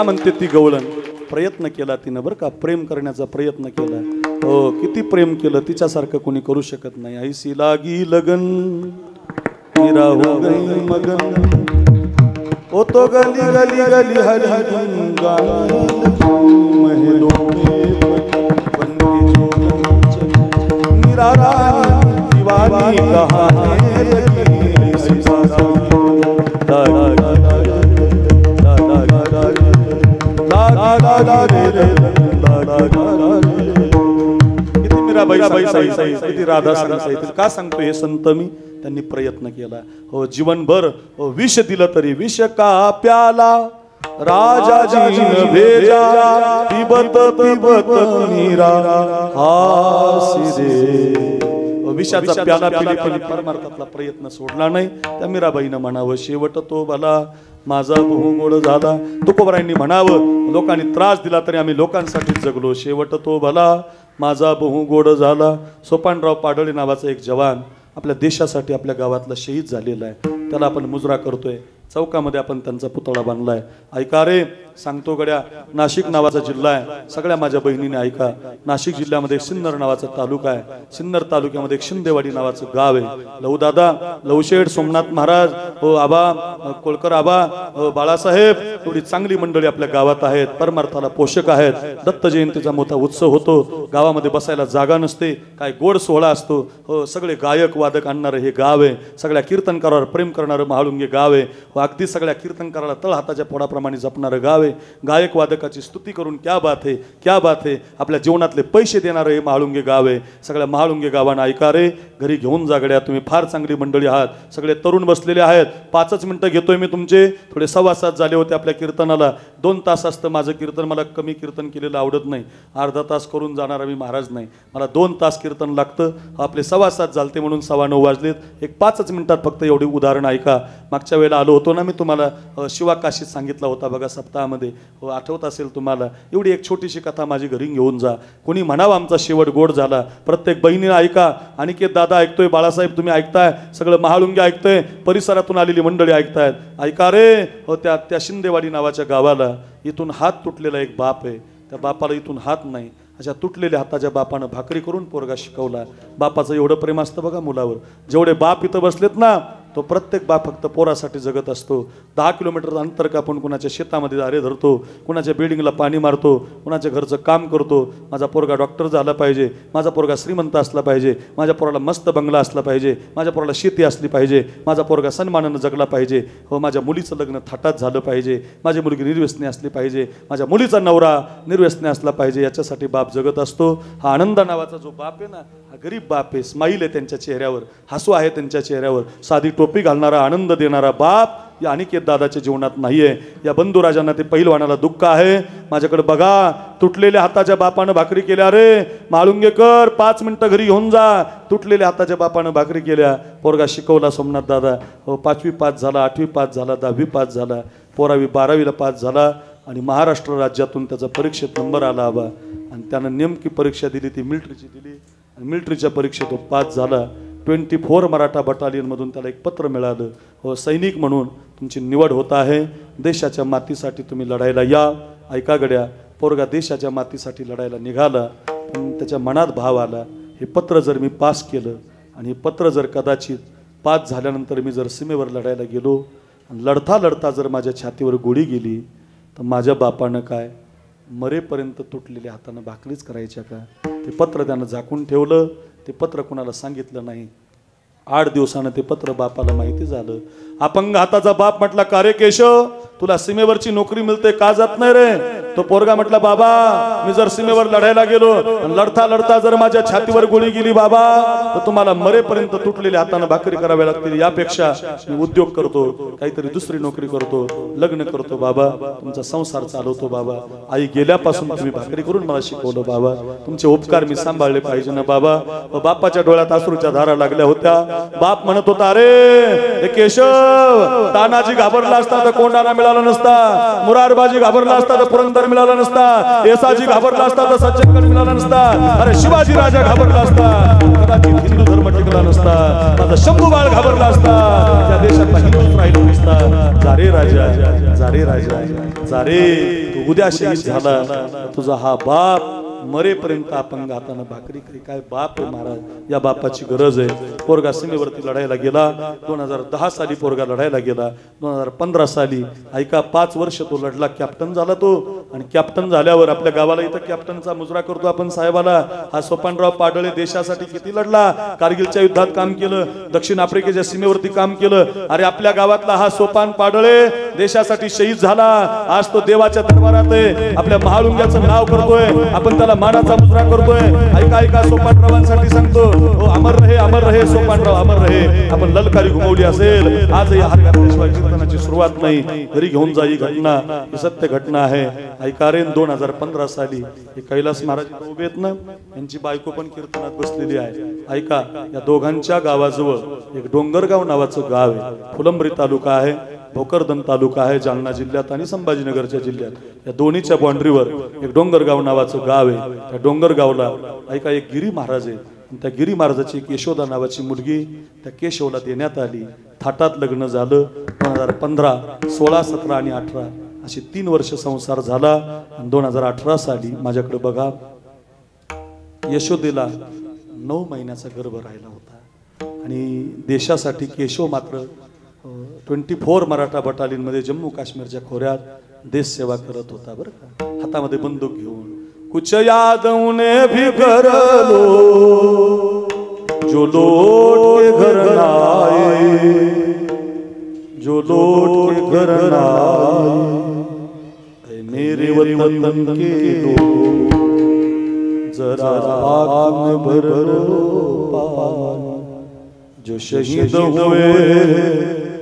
म्हणते ती गवळण प्रयत्न केला तिनं बरं का, प्रेम करण्याचा प्रयत्न केला. हो किती प्रेम केलं, तिच्यासारखं कोणी करू शकत नाही. ऐसी लागी लगन मेरा हो गई मगन ओ तो गली गली गली हरी गंगा महलों में बन के मेरा रानी दीवानी कहानी लगी सी किती मीराबाई किती राधा सांगता. का सांगतो हे संत मी, त्यांनी प्रयत्न केला. हो जीवनभर हो विष दिलं तरी विष का प्याला राजाजीन भेजा पिबत पिबत मीरा हासी रे. विषाचा प्याला पिली पण परमार्थातला प्रयत्न सोडला नाही. त्या मीराबाईनं म्हणावं शेवट तो भला माझा बहुमोड झाला. तुकोबारायांनी म्हणावं लोकांनी त्रास दिला तरी आम्ही लोकांसाठी जगलो. शेवट तो भला माझा बहु गोड झाला. सोपानराव पाडळे नावाचा एक जवान आपल्या देशासाठी आपल्या गावातला शहीद झालेला आहे. त्याला आपण मुजरा करतोय. चौकामध्ये आपण त्यांचा पुतळा बांधलाय. ऐका रे, सांगतो गड्या, नाशिक नावाचा जिल्हा आहे. सगळ्या माझ्या बहिणीने ऐका. नाशिक जिल्ह्यामध्ये सिन्नर नावाचा तालुका आहे. सिन्नर तालुक्यामध्ये शिंदेवाडी नावाचं गाव आहे. लहू दादा, लहुशेठ, सोमनाथ महाराज, हो आबा, कोळकर आबा, बाळासाहेब, एवढी चांगली मंडळी आपल्या गावात आहेत. परमार्थाला पोषक आहेत. दत्त जयंतीचा मोठा उत्सव होतो. गावामध्ये बसायला जागा नसते. काय गोड सोहळा असतो. हो, सगळे गायक वादक आणणारं हे गाव आहे. सगळ्या कीर्तनकारावर प्रेम करणारं महाळुंगे गाव आहे. अगदी सगळ्या कीर्तनकाराला तळ हाताच्या पोडाप्रमाणे जपणारं गाव आहे. गायक वादकाची स्तुती करून क्या बात है, क्या बात है, आपल्या जीवनातले पैसे देणारं हे महाळुंगे गाव आहे. सगळ्या महाळुंगे गावांना ऐका रे, घरी घेऊन जा गड्या. तुम्ही फार चांगली मंडळी आहात. सगळे तरुण बसलेले आहेत. 5च मिनिटं घेतोय मी तुमचे. थोडे 7:15 झाले होते आपल्या कीर्तनाला. 2 तास असतं माझं कीर्तन. मला कमी कीर्तन केलेलं आवडत नाही. अर्धा तास करून जाणारा मी महाराज नाही. मला 2 तास कीर्तन लागतं. आपले 7:15 झालते म्हणून 9:15 वाजलेत. एक 5च मिनिटात फक्त एवढी उदाहरण ऐका. मागच्या वेळेला आलो होतो ना मी तुम्हाला, शिवाकाशीत सांगितला होता बघा सप्ताहामध्ये. हो, आठवत असेल तुम्हाला. एवढी एक छोटीशी कथा माझी घरी घेऊन जा. कोणी म्हणावं आमचा शेवट गोड झाला. प्रत्येक बहिणीने ऐका. अनिकेत दादा ऐकतोय, बाळासाहेब तुम्ही ऐकताय, सगळं महाळुंगे ऐकतोय, परिसरातून आलेली मंडळी ऐकतायत. ऐका रे, हो त्या शिंदेवाडी नावाच्या गावाला इथून हात तुटलेला एक बाप आहे. त्या बापाला इथून हात नाही. अशा तुटलेल्या हाताच्या बापानं भाकरी करून पोरगा शिकवला. बापाचं एवढं प्रेम असतं बघा मुलावर. जेवढे बाप इथं बसलेत ना, तो प्रत्येक बाप फक्त पोरासाठी जगत असतो. 10 किलोमीटर अंतर कापून कुणाच्या शेतामध्ये दारे धरतो, कुणाच्या बिल्डिंगला पाणी मारतो, कुणाच्या घरचं काम करतो. माझा पोरगा डॉक्टर झाला पाहिजे, माझा पोरगा श्रीमंत असला पाहिजे, माझ्या पोराला मस्त बंगला असला पाहिजे, माझ्या पोराला शेती असली पाहिजे, माझा पोरगा सन्मानानं जगला पाहिजे, हो माझ्या मुलीचं लग्न थाटात झालं पाहिजे, माझी मुलगी निर्व्यसनी असली पाहिजे, माझ्या मुलीचा नवरा निर्व्यसनी असला पाहिजे. याच्यासाठी बाप जगत असतो. हा आनंद नावाचा जो बाप आहे ना, हा गरीब बाप आहे. स्माईल आहे त्यांच्या चेहऱ्यावर, हसू आहे त्यांच्या चेहऱ्यावर. साधी टोपी घालणारा, आनंद देणारा बाप या अनिकेत दादाच्या जीवनात नाहीये. या बंधुराजांना ते पहिलवानाला दुःख आहे. माझ्याकडे बघा, तुटलेल्या हाताच्या बापानं भाकरी केल्या रे. माळुंगेकर 5 मिनिटं घरी घेऊन जा. तुटलेल्या हाताच्या बापानं भाकरी केल्या. पोरगा शिकवला सोमनाथ दादा. हो, 5वी पास झाला, 8वी पास झाला, 10वी पास झाला, 12वीला पास झाला आणि महाराष्ट्र राज्यातून त्याचा परीक्षेत नंबर आला आबा. आणि त्यानं नेमकी परीक्षा दिली ती मिलिटरीची दिली आणि मिलिटरीच्या परीक्षेत तो पास झाला. 24 मराठा बटालियनमधून त्याला एक पत्र मिळालं. हो, सैनिक म्हणून तुमची निवड होत आहे. देशाच्या मातीसाठी तुम्ही लढायला या. ऐका गड्या, पोरगा देशाच्या मातीसाठी लढायला निघाला. पण त्याच्या मनात भाव आला, हे पत्र जर मी पास केलं आणि हे पत्र जर कदाचित पास झाल्यानंतर मी जर सीमेवर लढायला गेलो आणि लढता लढता जर माझ्या छातीवर गोळी गेली तर माझ्या बापानं काय मरेपर्यंत तुटलेल्या हातानं भाकरीच करायच्या का? ते पत्र त्यानं झाकून ठेवलं. ते पत्र कुणाला सांगितलं नाही. 8 दिवसानं ते पत्र बापाला माहिती झालं. अपंग हाताचा बाप म्हटला, का रे केशव, तुला सीमेवरची नोकरी मिळते का जात नाही रे? तो पोरगा म्हटला, बाबा मी जर सीमेवर लढायला गेलो आणि लढता लढता जर माझ्या छातीवर गोळी गेली बाबा, तर तुम्हाला मरेपर्यंत तुटलेल्या हातानं भाकरी कराव्या लागतील. यापेक्षा मी उद्योग करतो, काहीतरी दुसरी नोकरी करतो, लग्न करतो बाबा, तुमचा संसार चालवतो बाबा. आई गेल्यापासून तुम्ही भाकरी करून मला शिकवलं बाबा. तुमचे उपकार मी सांभाळले पाहिजे ना बाबा. बापाच्या डोळ्यात अश्रूच्या धारा लागल्या होत्या. बाप म्हणत होता, अरे केशव, तानाजी घाबरला असता तर कोंडाणा मिळाला नसता, मुरारबाजी घाबरला असता तर पुरंदर मिळाला नसता, येसाजी घाबरला असता तर सज्जनगड मिळाला नसता, अरे शिवाजी राजा घाबरला असता कदाचित हिंदू धर्म टिकला नसता, माझा शंभू बाळ घाबरला असता या देशात हिंदूच राहिला नसता. जारे राजा, जारे राजा, जारे, तू उद्या शहीद झाला, तुझा हा बाप मरेपर्यंत अपंग हातानं भाकरी करी. काय बाप आहे महाराज, या बापाची गरज आहे. पोरगा सीमेवरती लढायला गेला. 2010 साली पोरगा लढायला गेला. 2015 साली ऐका, 5 वर्ष तो लढला, कॅप्टन झाला तो. आणि कॅप्टन झाल्यावर आपल्या गावाला इथं कॅप्टनचा मुजरा करतो आपण साहेबाला. हा सोपानराव पाडळे देशासाठी किती लढला, कारगिलच्या युद्धात काम केलं, दक्षिण आफ्रिकेच्या सीमेवरती काम केलं. अरे आपल्या गावातला हा सोपान पाडळे देशासाठी शहीद झाला. आज तो देवाच्या दरबारात आहे. आपल्या महाळुंग्याचं नाव करतोय आपण, त्याला मानाचा मुजरा करतोय. ऐका ऐका, सोपानरावांसाठी सांगतो, हो अमर रहे, अमर रहे सोपानराव, अमर रहे. आपण ललकारी घुमवली असेल, आज या हार घातल्याशिवाय कीर्तनाची सुरुवात नाही. घरी घेऊन जा, ही घटना, ही सत्य घटना आहे. ऐका रे, 2015 साली हे कैलास महाराज इथं उभे आहेत ना, यांची बायको पण कीर्तनात बसलेली आहे. ऐका, या दोघांच्या गावाजवळ एक डोंगरगाव नावाचं गाव आहे, फुलंब्री तालुका आहे. भोकरदन तालुका आहे जालना जिल्ह्यात आणि संभाजीनगरच्या जिल्ह्यात. या दोन्हीच्या बाउंड्रीवर एक डोंगरगाव नावाचं गाव आहे. त्या डोंगरगावला ऐका एक गिरी महाराज आहे. त्या गिरी महाराजाची एक यशोदा नावाची मुलगी त्या केशवला देण्यात आली. थाटात लग्न झालं. 2015, 16, 17 आणि 18 अशी 3 वर्ष संसार झाला. आणि 2018 साली माझ्याकडे बघा यशोदेला 9 महिन्याचा गर्भ राहिला होता. आणि देशासाठी केशव मात्र 24 मराठा बटालियनमध्ये जम्मू काश्मीरच्या खोऱ्यात देश सेवा करत होता बरं का. हातामध्ये बंदूक घेऊन कुछ यादों ने भी कर लो जो लौट के घर ना आए, जो लौट के घर ना आए, मेरे वतन के लोग जरा आग में भर लो पान, जो शहीद हुए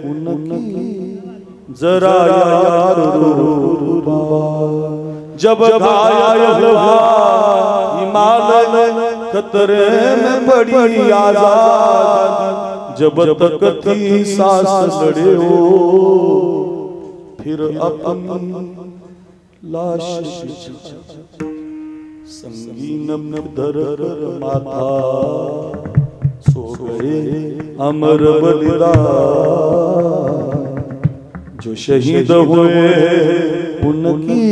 उनकी जरा याद रो, जब घायल हुआ हिमालय खतरे में पड़ी आजाद, जब तक थी सांस लड़े हो फिर अपनी लाश संगीन में धर माथा सो गए अमर बलिदान, जो शहीद हुए उनकी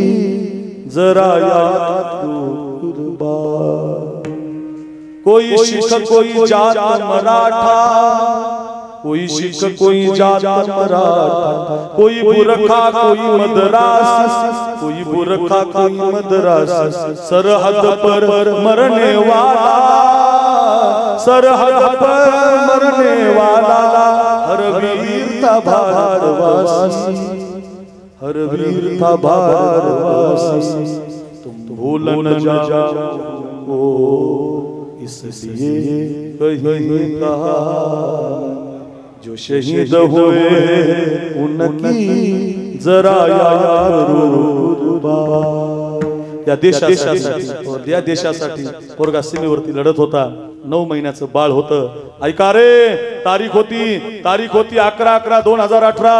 जरा याद कुर्बा. कोई शिख कोई जात मराठा, कोई शिख कोई जात मराठा, कोई बुरखा कोई मद्रास, कोई बुरखा कोई मद्रास, सरहद पर मरने वाला, सरहद पर मरने वाला, हर वीर था भारतवासी, हर वीर था भारतवासी, तुम भूल न जाओ इसलिए कहीं कहा, जो शहीद हुए उनकी जरा याद रुबा. या देशासाठी या देशासाठी पोरगा सीमेवरती लढत होता. 9 महिन्याचं बाळ होतं. ऐका रे, तारीख होती 11/11/2018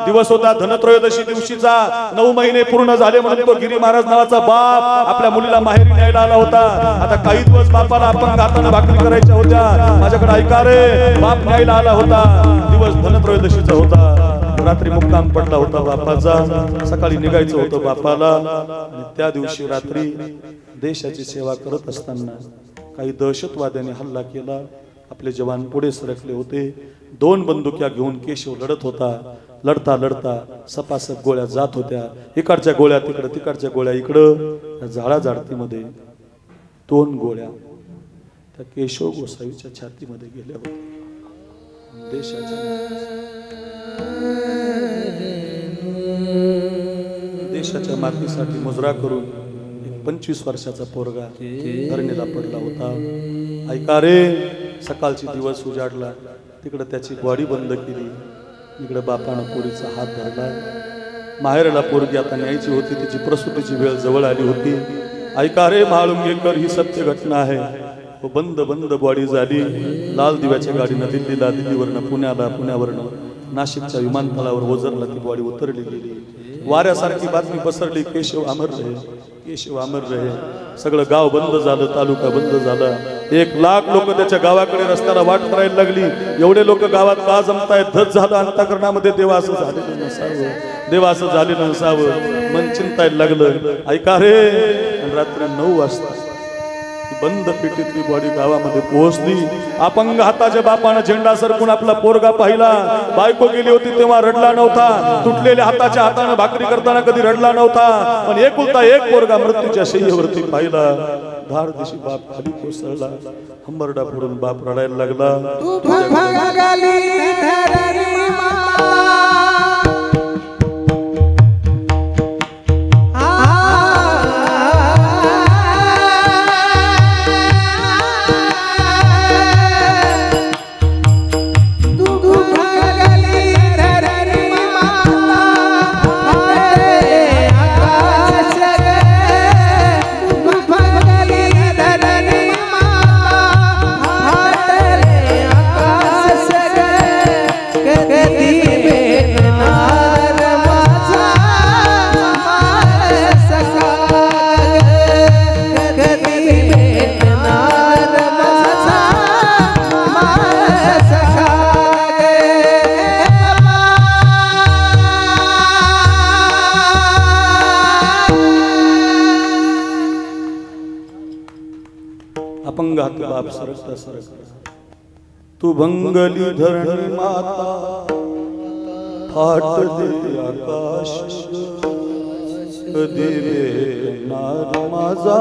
दिवस होता धनत्रयोदशी दिवशीचा. 9 महिने पूर्ण झाले म्हणून तो गिरी महाराज नावाचा बाप आपल्या मुलीला माहेरी न्यायला आला होता. आता काही दिवस बापाला आपण हाताने भाकरी करायच्या होत्या. माझ्याकडे ऐका रे, बाप न्यायला आला होता. दिवस धनत्रयोदशीचा होता. रात्री मुक्काम पडला होता बापाचा. सकाळी निघायचं होतं बापाला. आणि त्या दिवशी रात्री देशाची सेवा करत असताना काही दहशतवाद्यांनी हल्ला केला. आपले जवान पुढे सरकले होते. 2 बंदुक्या घेऊन केशव लढत होता. लढता लढता सपासप गोळ्या जात होत्या. इकडच्या गोळ्या तिकडं, तिकडच्या गोळ्या इकडं. झाडाझाडतीमध्ये 2 गोळ्या त्या केशव गोसावीच्या छातीमध्ये गेल्या होत्या. देशाच्या मातीसाठी मुजरा करून 25 वर्षाचा पोरगा धरणीला पडला होता. ऐका रे, सकाळची दिवस उजाडला. तिकडे त्याची बॉडी बंद केली. इकडे बापानं पोरीचा हात धरला. माहेरला पोरगी आता न्यायची होती. तिची प्रसूतीची वेळ जवळ आली होती. ऐका रे म्हाळुंगेकर, ही सत्य घटना आहे. बंद बंद बॉडी झाली. लाल दिव्याच्या गाडीनं दिल्लीला, दिल्लीवरनं पुण्याला, पुण्यावरनं नाशिकच्या विमानतळावर ओझरला ती बॉडी उतरली गेली. वाऱ्यासारखी बातमी पसरली, केशव अमर रहे, केशव अमर रहे. सगळं गाव बंद झालं, तालुका बंद झाला. 1 लाख लोक त्याच्या गावाकडे रस्त्याला वाट करायला लागली. एवढे लोक गावात का जमतायत? धज झालं अंतःकरणामध्ये. देवा असं झालेलं नसावं, देवा असं झालेलं नसावं. मन चिंतायला लागलं. ऐका रे, रात्री 9 वाजता बंद पेटीतली बॉडी गावामध्ये पोहोचली. अपंग हाताच्या बापानं झेंडा सरकून आपला पोरगा पाहिला. बायको गेली होती तेव्हा रडला नव्हता. तुटलेल्या हातानं भाकरी करताना कधी रडला नव्हता. पण एकुलता एक पोरगा मृत्यूच्या शय्येवरती पाहिला. धार दिशी बाप खाली कोसळला. हंबरडा फोडून बाप रडायला लागला. अपंग हात बाप सरकता सरकता तू भंगली धरणी माता फाटले आकाश कधी भेटणार माझा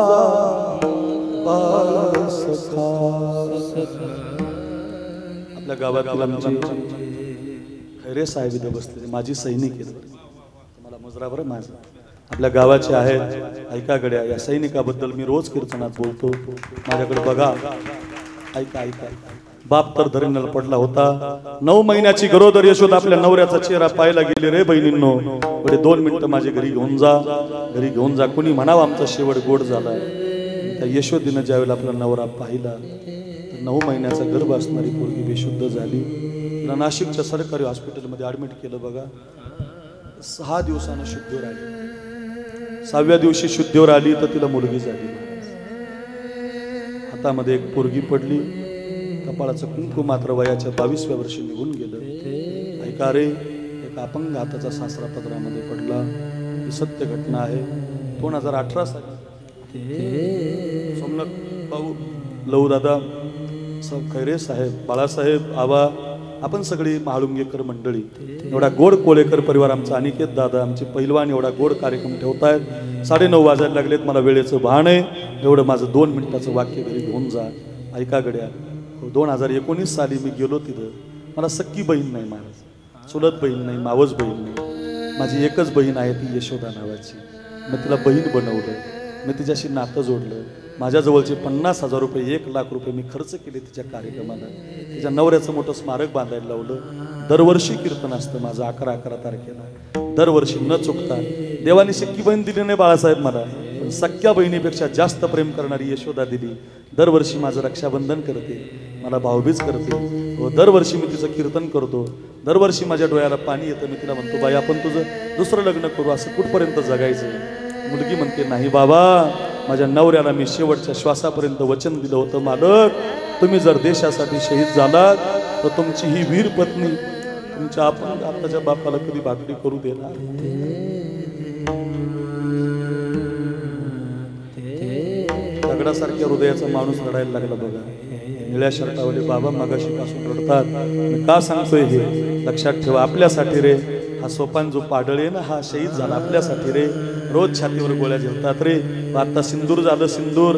बाळ सखा. आपल्या गावातील आमचे खैरे साहेब इथे बसले माझी सैनिक आहेत मला मुजरावर माझं आपल्या गावाचे आहेत. ऐका गड्या या सैनिकाबद्दल मी रोज कीर्तनात बोलतो माझ्याकडे बघा ऐका ऐका. बाप तर धरणीला पडला होता 9 महिन्याची गरोदर यशोदा आपल्या नवऱ्याचा चेहरा पाहायला गेली रे बहिणींनो. पुढे 2 मिनिटं माझ्या घरी घेऊन जा घरी घेऊन जा. कुणी म्हणावं आमचा शेवट गोड झाला. त्या यशोदीनं ज्यावेळेला आपला नवरा पाहिला तर 9 महिन्याचा गर्भ असणारी पोरगी बेशुद्ध झाली. तिला नाशिकच्या सरकारी हॉस्पिटलमध्ये ऍडमिट केलं बघा. 6 दिवसानं शुद्धीवर आली. 6व्या दिवशी शुद्धीवर आली तर तिला मुलगी झाली. हातामध्ये एक पोरगी पडली. कपाळाचं कुंकू मात्र वयाच्या 22व्या वर्षी निघून गेलं. ऐका रे एक अपंग हाताचा सासरा पदरामध्ये पडला. ही सत्य घटना आहे. 2018 साली सोमनाथ भाऊ लहू दादा खैरे साहेब बाळासाहेब आबा आपण सगळी महाळुंगेकर मंडळी एवढा गोड कोळेकर परिवार आमचा अनिकेत दादा आमचे पैलवान एवढा गोड कार्यक्रम ठेवतायत. 9:30 वाजायला लागलेत. मला वेळेचं भान आहे. एवढं माझं 2 मिनिटाचं वाक्य घरी घेऊन जा. ऐका गड्या 2019 साली मी गेलो तिथं. मला सख्खी बहीण नाही महाराज चुलत बहीण नाही मावस बहीण नाही. माझी एकच बहीण आहे ती यशोदा नावाची. मी तिला बहीण बनवलं. मी तिच्याशी नातं जोडलं. माझ्याजवळचे 50,000 रुपये 1,00,000 रुपये मी खर्च केले तिच्या कार्यक्रमाला. तिच्या नवऱ्याचं मोठं स्मारक बांधायला लावलं. दरवर्षी कीर्तन असतं माझं 11 तारखेला. दरवर्षी न चुकता. देवाने सख्खी बहीण दिली नाही बाळासाहेब मला पण सख्या बहिणीपेक्षा जास्त प्रेम करणारी यशोदा दिली. दरवर्षी माझं रक्षाबंधन करते मला भाऊबीज करते. व दरवर्षी मी तिचं कीर्तन करतो. दरवर्षी माझ्या डोळ्याला पाणी येतं. मी तिला म्हणतो बाई आपण तुझं दुसरं लग्न करू असं कुठपर्यंत जगायचं. मुलगी म्हणते नाही बाबा माझ्या नवऱ्याला मी शेवटच्या श्वासापर्यंत वचन दिलं होतं मालक तुम्ही जर देशासाठी शहीद झालात तर तुमची ही वीर पत्नी तुमच्या आपण आताच्या बापाला कधी भाकरी करू देणार. दगडासारख्या हृदयाचा माणूस रडायला लागला बघा. निळ्या शर्टावाले बाबा मगाशी पासून रडतात. मी का सांगतोय हे लक्षात ठेवा आपल्यासाठी रे. हा सोपान जो पाडळे ना हा शहीद झाला आपल्यासाठी रे. रोज छातीवर गोळ्या झेलतात रे. आता सिंदूर झालं सिंदूर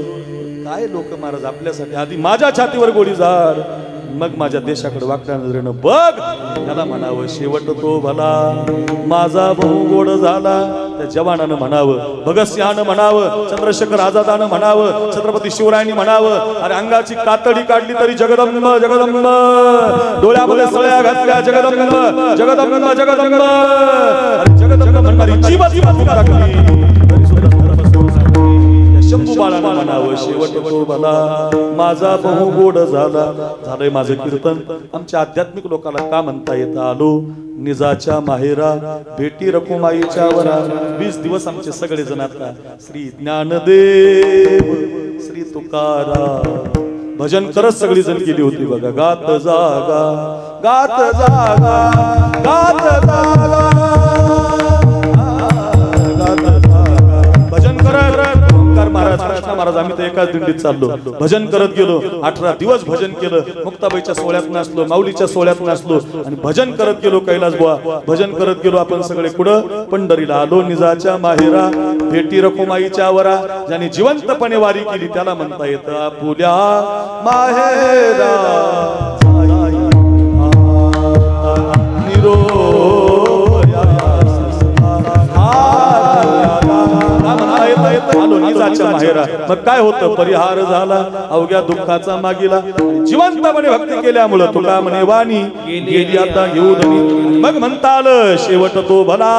काय लोक महाराज आपल्यासाठी आधी माझ्या छातीवर गोळी झाड मग माझ्या देशाकडे वाकड्या नजरेनं बघ. त्याला म्हणावं शेवट तो भला माझा भाऊ गोड झाला. त्या जवानानं म्हणावं भगतसिंहानं म्हणावं चंद्रशेखर आझादानं म्हणावं छत्रपती शिवरायांनी म्हणावं अरे अंगाची कातडी काढली तरी जगदंब जगदंब डोळ्यामध्ये सळ्या घातल्या जगदंब जगदंब जगदंब जगदंब म्हणणारी जीवाची बाजू टाकली. शंभू बाळानं म्हणावं शेवट तो भला माझा बहु गोड झाला. झालंय माझं कीर्तन. आमच्या आध्यात्मिक लोकांना का म्हणता येतं आलो निजाच्या माहेरा भेटी रकुमाईच्या वरा. 20 दिवस आमचे सगळे जण आता श्री ज्ञानदेव श्री तुकाराम भजन करत सगळी जण गेली होती बघा. गात जागा गात जागा गात जागा भजन करत महाराज कृष्णा महाराज आम्ही तर एकाच दिंडीत चाललो भजन करत गेलो. 18 दिवस भजन केलं. मुक्ताबाईच्या सोहळ्यात नाचलो माऊलीच्या सोहळ्यात नाचलो आणि भजन करत गेलो. कैलास बुवा भजन करत गेलो. आपण सगळे कुठं पंढरीला आलो निजाच्या माहेरा भेटी रखुमाईच्या वरा. ज्याने जिवंतपणे वारी केली त्याला म्हणता येतं आपुल्या माहेरा निरो आलो निजाच्या माहेरा. मग काय होतं परिहार झाला अवघ्या दुःखाचा मागीला. जिवंतपणे भक्ती केल्यामुळे तुला म्हणे वाणी गेली आता घेऊन. मग म्हणता आलं शेवट तो भला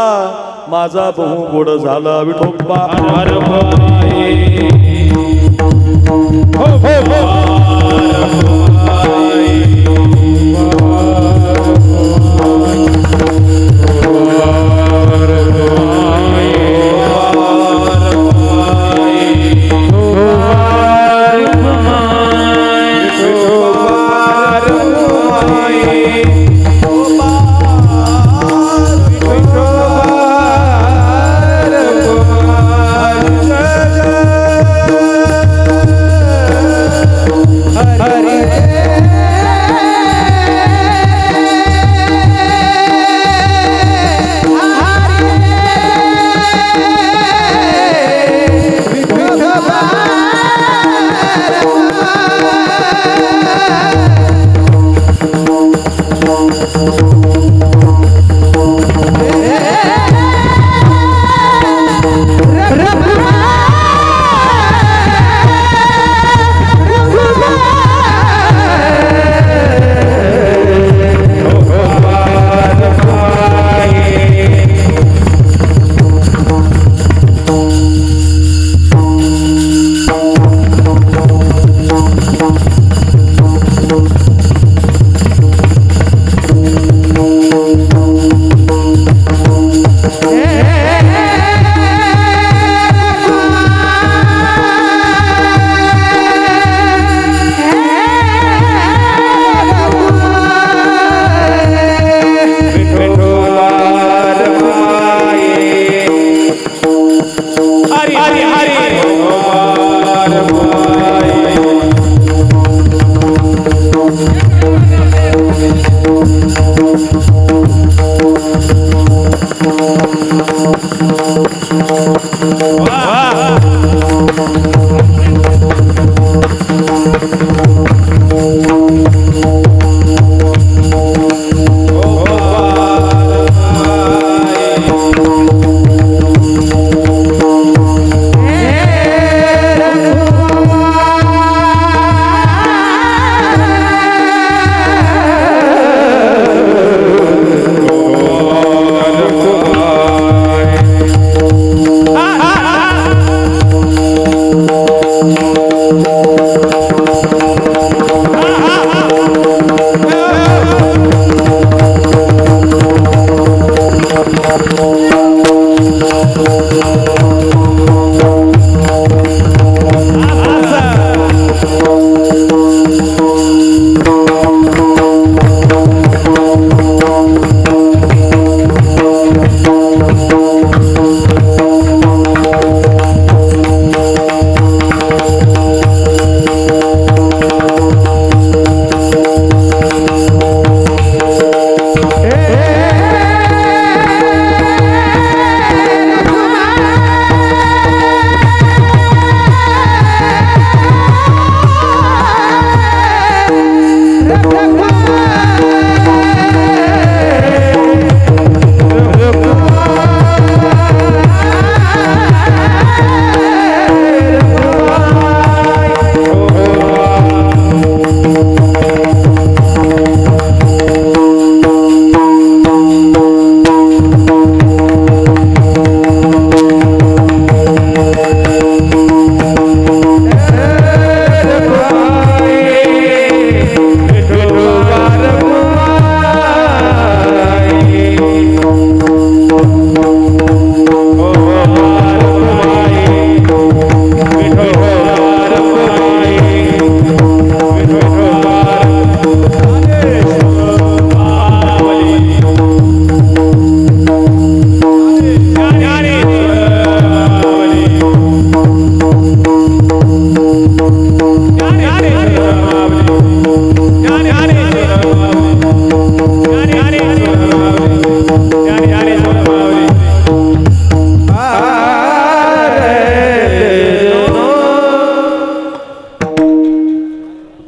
माझा बहु गोड झाला. विठोबा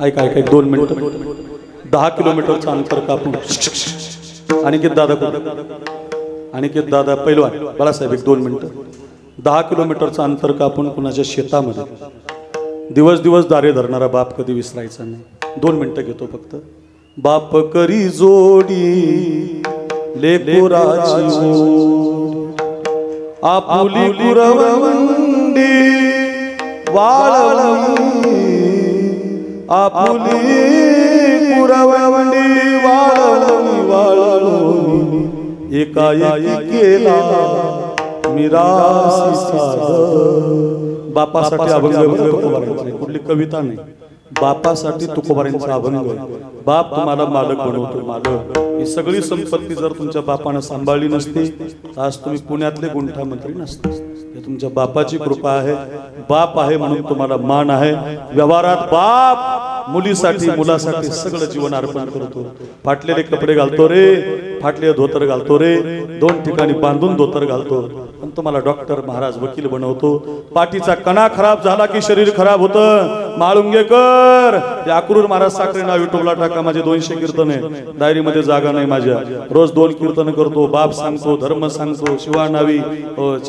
ऐका ऐका एक 2 मिनिटं. 10 किलोमीटरचं अंतर कापून अनिकेत दादा अनिकेत दादा पैलवान बाळासाहेब एक 2 मिनिटं. 10 किलोमीटरचं अंतर कापून कुणाच्या शेतामध्ये दिवस दिवस दारे धरणारा बाप कधी विसरायचा नाही. 2 मिनिटं घेतो फक्त. बाप करी जोडी लेकराची आपुली कुरवंडी वाळवली आपुली कुरवंडी वाळवली एकाएकी केला मिरासी साध. बापासाठी अभंग कुठली कविता नाही. बापासाठी तुकोबारांचा अभंग. बाप तुम्हाला मालक बनवतो. मालक ही सगळी संपत्ती जर तुमच्या बापानं सांभाळली नसती तर आज तुम्ही पुण्यातले गुंठा मंत्री नसते. हे तुमच्या बापाची कृपा आहे. बाप आहे म्हणून तुम्हाला मान आहे. व्यवहारात बाप मुलीसाठी मुलासाठी सगळं जीवन अर्पण करतो. फाटलेले कपडे घालतो रे, फाटलेले धोतर घालतो रे, 2 ठिकाणी बांधून धोतर घालतो. पण तुम्हाला डॉक्टर महाराज वकील बनवतो. पाठीचा कणा खराब झाला की शरीर खराब होतं. माळुंगेकर या अक्रूर महाराज साखरे नाव युट्यूबला टाका. माझे 200 कीर्तन आहे. डायरीमध्ये जागा नाही माझ्या. रोज 2 कीर्तन करतो. बाप सांगतो, धर्म सांगतो, शिवानावी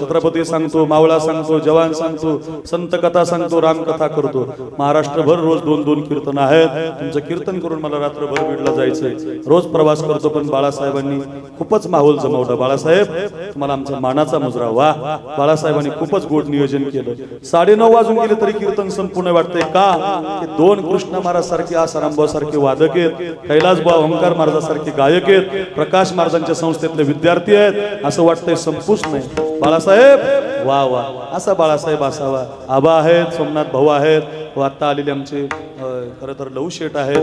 छत्रपती सांगतो, मावळा सांगतो, जवान सांगतो, संत कथा सांगतो, रामकथा करतो. महाराष्ट्रभर रोज 2-2 कीर्तन आहेत. तुमचं कीर्तन करून मला रात्रभर बीडला जायचंय. रोज प्रवास करतो. पण बाळासाहेबांनी खूपच माहोल जमवला. बाळासाहेब तुम्हाला आमचा मानाचा मुजरा. वा बाळासाहेबांनी खूपच गोड नियोजन केलं. 9:30 वाजून गेले तरी कीर्तन संपूर्ण वाटतंय. का की 2 कृष्ण महाराज सारखे आसारामभाऊ सारखे वादक आहेत, कैलासभाऊ ओंकार महाराजांसारखे गायक आहेत, प्रकाश महाराजांच्या संस्थेतले विद्यार्थी आहेत. असं वाटतंय संपूच नाही. बाळासाहेब वा वा असा बाळासाहेब असावा. आबा आहेत, सोमनाथ भाऊ आहेत, आता आलेले आमचे खरं तर लहू शेठ आहेत,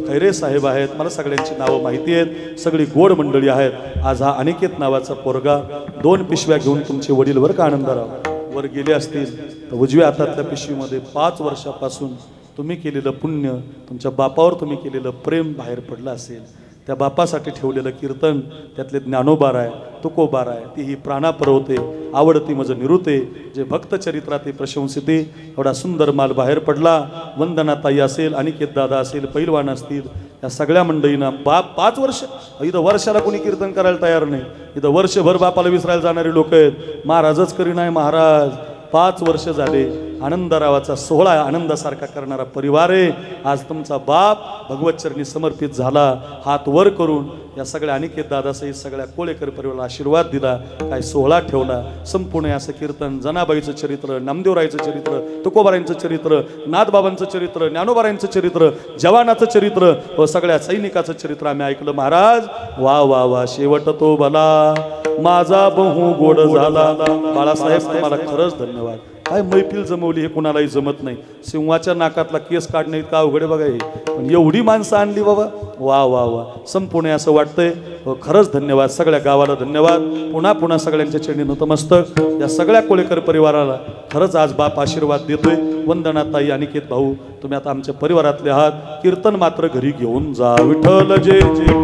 खैरे साहेब आहेत. मला सगळ्यांची नावं माहिती आहेत. सगळी गोड मंडळी आहेत. आज हा अनिकेत नावाचा पोरगा 2 पिशव्या घेऊन तुमचे वडील वर का आनंदराव वर गेले असतील तर उजव्या हातातल्या पिशवीमध्ये 5 वर्षापासून तुम्ही केलेलं पुण्य, तुमच्या बापावर तुम्ही केलेलं प्रेम बाहेर पडलं असेल. त्या बापासाठी ठेवलेलं कीर्तन त्यातले ज्ञानोबार आहे, तुकोबार आहे. ती ही प्राणापरवते आवडती मज निरुते जे भक्त चरित्रात प्रशंसिते. एवढा सुंदर माल बाहेर पडला. वंदनाताई असेल, अनिकेत दादा असेल, पैलवान असतील, या सगळ्या मंडळींना बाप 5 वर्ष. इथं वर्षाला कोणी कीर्तन करायला तयार नाही. इथं वर्षभर बापाला विसरायला जाणारे लोक आहेत. महाराजच करी नाही महाराज. 5 वर्ष झाले. आनंदरावाचा सोहळा आनंदासारखा करणारा परिवार आहे. आज तुमचा बाप भगवतचरणी समर्पित झाला. हात वर करून या सगळ्या अनिकेत दादासहित सगळ्या कोळेकर परिवाराला आशीर्वाद दिला. काय सोहळा ठेवला. संपूर्ण असं कीर्तन जनाबाईचं चरित्र, नामदेवरायचं चरित्र, तुकोबारांचं चरित्र, नाथबाबांचं चरित्र, ज्ञानोबारांचं चरित्र, जवानाचं चरित्र व सगळ्या सैनिकाचं चरित्र आम्ही ऐकलं. महाराज वा वा वा शेवट तो भला माझा बहु गोड झाला. बाळासाहेब तुम्हाला खरंच धन्यवाद. काय मैफिल जमवली हे कुणालाही जमत नाही. सिंहाच्या नाकातला केस काढणे इतका अवघड बघा हे. पण एवढी माणसं आणली बाबा. वा वा वा संपूर्ण असं वाटतंय. खरंच धन्यवाद. सगळ्या गावाला धन्यवाद. पुन्हा पुन्हा सगळ्यांच्या चरणी नतमस्तक. या सगळ्या कोळेकर परिवाराला खरंच आज बाप आशीर्वाद देतोय. वंदनाताई, अनिकेत भाऊ तुम्ही आता आमच्या परिवारातले आहात. कीर्तन मात्र घरी घेऊन जा. विठ्ठल जे जे